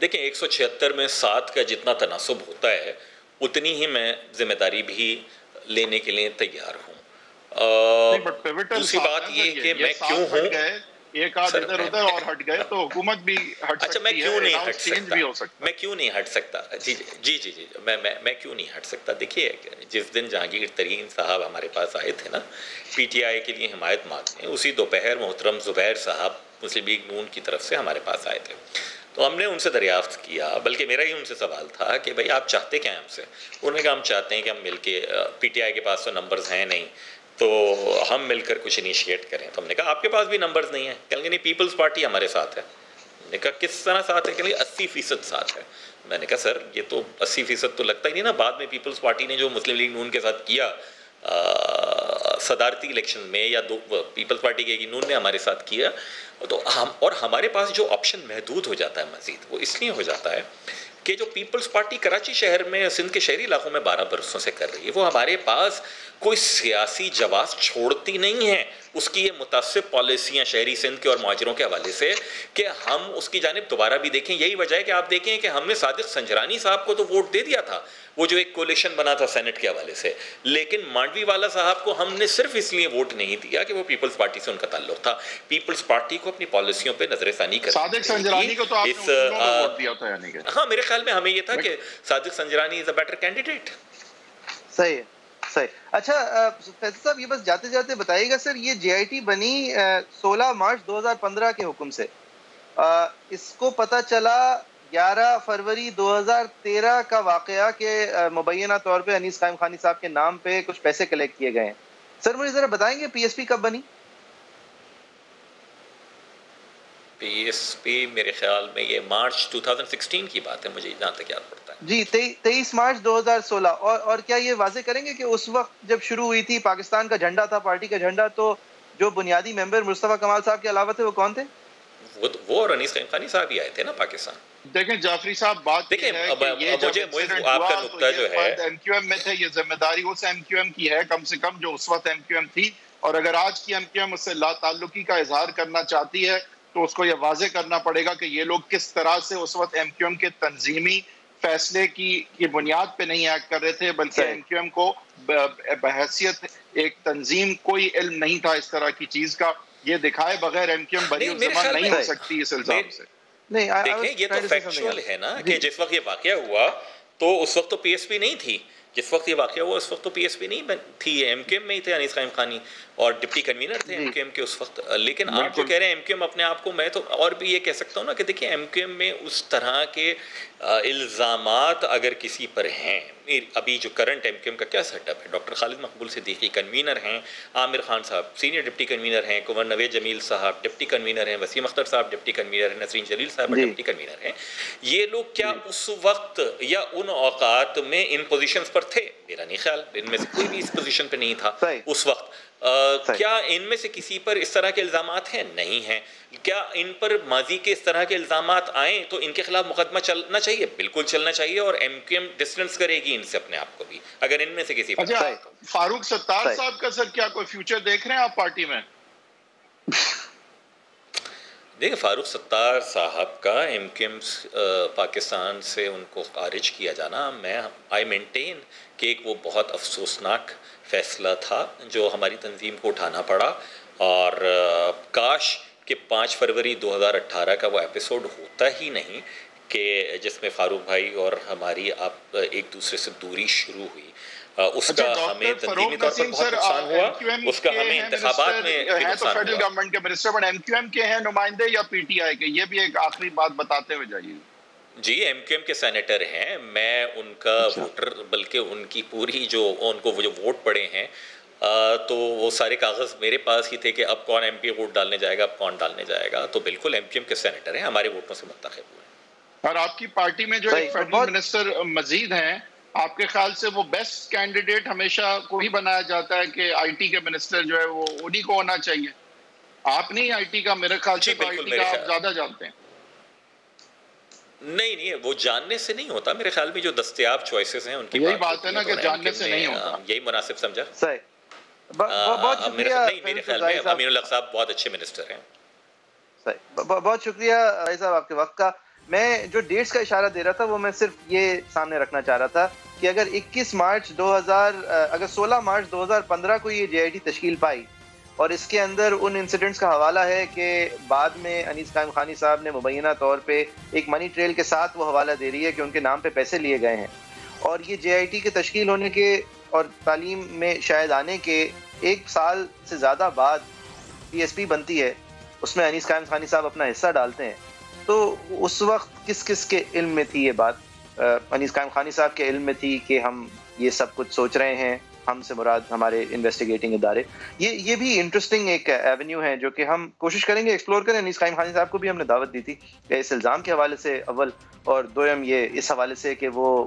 دیکھیں 176 میں 7 کا جتنا تناسب ہوتا ہے اتنی ہی میں ذمہ داری بھی لینے کے لیے تیار ہوں. دوسری بات یہ کہ میں کیوں ہوں, ایک آدھ ادھر ادھر اور ہٹ گئے تو حکومت بھی ہٹ سکتی ہے. میں کیوں نہیں ہٹ سکتا, میں کیوں نہیں ہٹ سکتا, جی میں کیوں نہیں ہٹ سکتا. دیکھیے جس دن جہانگیر ترین صاحب ہمارے پاس آئے تھے نا PTI کے لیے حمایت مانگنے, اسی دوپہر محترم زبیر صاحب مسلم لیگ نون کی طرف سے ہمارے پاس آئے تھے, تو ہم نے ان سے دریافت کیا, بلکہ میرا ہی ان سے سوال تھا کہ بھائی آپ چاہتے کیا ہیں ہم سے. انہوں نے کہا ہم چاہتے ہیں کہ ہم مل کے, PTI کے پاس تو نمبرز ہیں نہیں, تو ہم مل کر کچھ انیشیٹ کریں. تو ہم نے کہا آپ کے پاس بھی نمبرز نہیں ہیں. کہیں گے نہیں, پیپلز پارٹی ہمارے ساتھ ہے. ہم نے کہا کس طرح ساتھ ہے؟ کہیں گے 80% ساتھ ہے. میں نے کہا سر یہ تو 80% تو لگتا ہی نہیں نا, بعد میں پیپلز پارٹی نے جو مسلم لیگ نون کے ساتھ کیا صدارتی الیکشن میں, یا پیپلز پارٹی کے نون نے ہمارے ساتھ کیا, تو اور ہمارے پاس جو آپشن محدود ہو جاتا ہے مزید, وہ اس لیے ہو جاتا ہے کہ جو پیپلز پارٹی کراچی شہر میں, سندھ کے شہری علاقوں میں 12 برسوں سے کر رہی ہے, وہ ہمارے پاس کوئی سیاسی جواز چھوڑتی نہیں ہے. اس کی یہ متعصب پالیسیاں شہری سندھ کے اور مہاجروں کے حوالے سے کہ ہم اس کی جانب دوبارہ بھی دیکھیں. یہی وجہ ہے کہ آپ دیکھیں کہ ہم نے صادق سنجرانی صاحب کو تو ووٹ دے دیا تھا, وہ جو ایک کولیشن بنا تھا سینٹ کے حوالے سے, لیکن مانڈوی والا صاحب کو ہم نے صرف اس لیے ووٹ نہیں دیا کہ وہ پیپلز پارٹی سے ان کا تعلق تھا. پیپلز پارٹی کو اپنی پالیسیوں پہ نظر ثانی کرنا. صادق سنجرانی کو تو آپ نے اصولوں میں ووٹ دیا تھا, یعنی کہ ہاں میرے خیال میں ہمیں یہ تھا کہ صادق سنجرانی از اے بیٹر کینڈیڈیٹ. صحیح ہے, صحیح. اچھا فیصل صاحب, یہ بس جاتے جاتے بتائیے گا سر, یہ JIT بنی 16 مارچ 2015 کے حکم سے, اس کو پتہ چلا 11 فروری 2013 کا واقعہ کہ مبینہ طور پہ انیس قائم خانی صاحب کے نام پہ کچھ پیسے کلیکٹ کیے گئے ہیں. سر مجھے ذرا بتائیں گے PSP کب بنی؟ PSP میرے خیال میں یہ مارچ 2016 کی بات ہے، مجھے جہاں تک یاد پڑتا ہے جی 23 مارچ 2016. اور کیا یہ واضح کریں گے کہ اس وقت جب شروع ہوئی تھی پاکستان کا جھنڈا تھا، پارٹی کا جھنڈا، تو جو بنیادی ممبر مصطفیٰ کمال صاحب کے علاوہ تھے وہ کون تھے؟ وہ اور انیس قیم خانی صاحب ہی آئے تھے نا پاکستان. دیکھیں جعفری صاحب، بات دیکھیں یہ مجھے آپ کا نقطہ جو ہے ایم کیو ایم میں تھے، یہ ذمہ داری اس ایم کیو ایم کی ہے کم سے کم جو اس وقت ایم کیو ایم تھی، اور اگر آج کی ایم کیو ایم اس سے لا تعلقی کا اظہار کرنا چاہتی ہے تو اس کو یہ واضح کرنا پڑے گا کہ یہ لوگ کس طرح سے اس وقت ایم کیو ایم کے تنظیمی فیصلے کی بنیاد پہ نہیں ایکٹ کر رہے تھے، بلکہ ایم کیو ایم کو بحیثیت ایک تنظیم کوئی علم نہیں تھا اس طرح کی چیز کا. یہ دکھائے بغیر ایم کیو ایم بری الزام نہیں ہو سکتی اس الزام سے. دیکھیں یہ تو فیکچوئل ہے نا کہ جس وقت یہ واقعہ ہوا تو اس وقت تو پی ایس پی نہیں تھی، جس وقت یہ واقعہ ہوا اس وقت تو پی ایس پی نہیں تھی، ایم کیو ایم میں ہی تھے انیس قیم خانی اور ڈپٹی کنوینر تھے ایم کیو ایم کے اس وقت. لیکن آپ جو کہہ رہے ہیں ایم کیو ایم اپنے آپ کو، میں تو اور بھی یہ کہہ سکتا ہوں نا کہ دیکھیں ایم کیو ایم میں اس طرح کے الزامات اگر کسی پر ہیں، ابھی جو کرنٹ ایم کیو ایم کا کیا سیٹ اپ ہے، ڈاکٹر خالد مقبول صدیقی کنوینر ہیں، عامر خان صاحب سینئر ڈپٹی کنوینر ہیں، کنور نوید جمیل صاحب ڈپٹی کنوینر ہیں، وسیم اختر صاحب ڈپٹی کنوینر ہیں، نسرین جلیل صاحب ڈپٹی کنوینر ہیں. یہ لوگ کیا اس وقت یا ان اوقات میں ان پوزیشنز پر تھے؟ میرا نہیں خیال ان میں سے کوئی بھی اس پوزیشن پہ نہیں تھا اس وقت. کیا ان میں سے کسی پر اس طرح کے الزامات ہیں؟ نہیں ہیں. کیا ان پر ماضی کے اس طرح کے الزامات آئیں تو ان کے خلاف مقدمہ چلنا چاہیے؟ بالکل چلنا چاہیے، اور ایم کیو ایم ڈسٹنس کرے گی ان سے اپنے آپ کو بھی اگر ان میں سے کسی پر. فاروق ستار صاحب کا سر کیا کوئی فیوچر دیکھ رہے ہیں آپ پارٹی میں؟ دیکھیں فاروق ستار صاحب کا ایم کیو ایم پاکستان سے ان کو خارج کیا جانا، آئی مینٹین کہ ایک وہ بہت افسوسناک فیصلہ تھا جو ہماری تنظیم کو اٹھانا پڑا، اور کاش کہ 5 فروری 2018 کا وہ ایپیسوڈ ہوتا ہی نہیں کہ جس میں فاروق بھائی اور ہماری ایک دوسرے سے دوری شروع ہوئی. اس کا ہمیں تنظیمی طور پر بہت نقصان ہوا، اس کا ہمیں انتخابات میں بھی نقصان ہوا. فیڈرل گورنمنٹ کے minister Butt M Q M کے ہیں نمائندے یا پی ٹی آئی کے؟ یہ بھی ایک آخری بات بتاتے ہوئے جائیے. جی ایم کیو ایم کے سینیٹر ہیں، میں ان کا ووٹر، بلکہ ان کی پوری جو ان کو وہ جو ووٹ پڑے ہیں تو وہ سارے کاغذ میرے پاس ہی تھے کہ اب کون ایم پی ووٹ ڈالنے جائے گا، اب کون ڈالنے جائے گا. تو بالکل ایم کیو ایم کے سینیٹر ہیں، ہمارے ووٹوں سے منتخب ہوئے. اور آپ کی پارٹی میں جو ایک فیڈرل منسٹر مزید ہیں، آپ کے خیال سے وہ بیسٹ کینڈیڈیٹ ہمیشہ کو ہی بنایا تو ہے کہ آئی ٹی کے منسٹر جو ہے وہ انہی کو ہونا چاہیے؟ آپ نہیں آئی ٹی کا، میرے خیال سے آئی ٹی کا آپ زیادہ جانتے ہیں. نہیں وہ جاننے سے نہیں ہوتا، میرے خیال میں جو دستیاب چوائسز ہیں ان کی یہی بات ہے نا کہ جاننے سے نہیں ہوتا. یہی مناسب سمجھا. صحیح. بہت شکریہ. میرے خیال میں امین الحق صاحب بہت اچھے منسٹر ہیں. صحیح. بہت شکریہ رائی صاحب آپ کے وقت کا. میں جو ڈیٹس کا اشارہ دے رہا تھا وہ میں صرف یہ سامنے رکھنا چاہ رہا تھا کہ اگر 16 مارچ 2015 کو یہ جے آئی ٹی تشکیل پائی، اور اس کے اندر ان انسیڈنٹس کا حوالہ ہے کہ بعد میں انیس قیم خانی صاحب نے مبینہ طور پہ ایک منی ٹریل کے ساتھ وہ حوالہ دے رہی ہے کہ ان کے نام پہ پیسے لیے گئے ہیں، اور یہ جے آئی ٹی کے تشکیل ہونے کے اور تعلیم میں شاید آنے کے 1 سال سے زیادہ بعد پی ایس پی بنتی ہے، اس میں انیس قیم خانی صاحب اپنا حصہ ڈالتے ہیں. تو اس وقت کس کے علم میں تھی یہ بات؟ انیس قیم خانی صاحب کے علم میں تھی کہ ہم یہ سب کچھ سوچ رہے ہیں، ہم سے مراد ہمارے انویسٹیگیٹنگ ادارے. یہ بھی انٹرسٹنگ ایک ایونیو ہے جو کہ ہم کوشش کریں گے ایکسپلور کریں. انیس قیم خانی صاحب کو بھی ہم نے دعوت دی تھی اس الزام کے حوالے سے اول، اور دوم یہ اس حوالے سے کہ وہ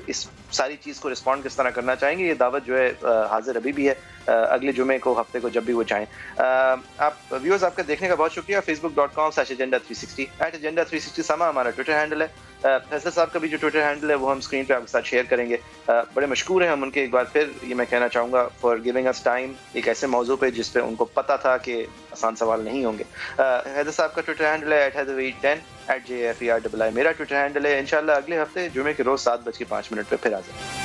اس ساری چیز کو رسپونڈ کس طرح کرنا چاہیں گے. یہ دعوت جو ہے حاضر ابھی بھی ہے اگلے جمعے کو، ہفتے کو، جب بھی وہ چاہیں. آپ ویورز آپ کا دیکھنے کا بہت شکریہ. facebook.com/agenda360 @agenda360 سما ہمارا ٹویٹر ہینڈل ہے. فیصل صاحب کا بھی جو ٹویٹر ہینڈل ہے وہ ہم اسکرین پہ آپ کے ساتھ شیئر کریں گے. بڑے مشکور ہیں ہم ان کے، ایک بار پھر یہ میں کہنا چاہوں گا، فار گیونگ اس ٹائم ایک ایسے موضوع پہ جس پہ ان کو پتہ تھا کہ آسان سوال نہیں ہوں گے. حیدر صاحب کا ٹویٹر ہینڈل ہے @HaiderWeed10 @JFERII میرا ٹویٹر ہینڈل ہے. انشاءاللہ اگلے ہفتے جمعے کے روز 7:05 پہ پھر حاضر.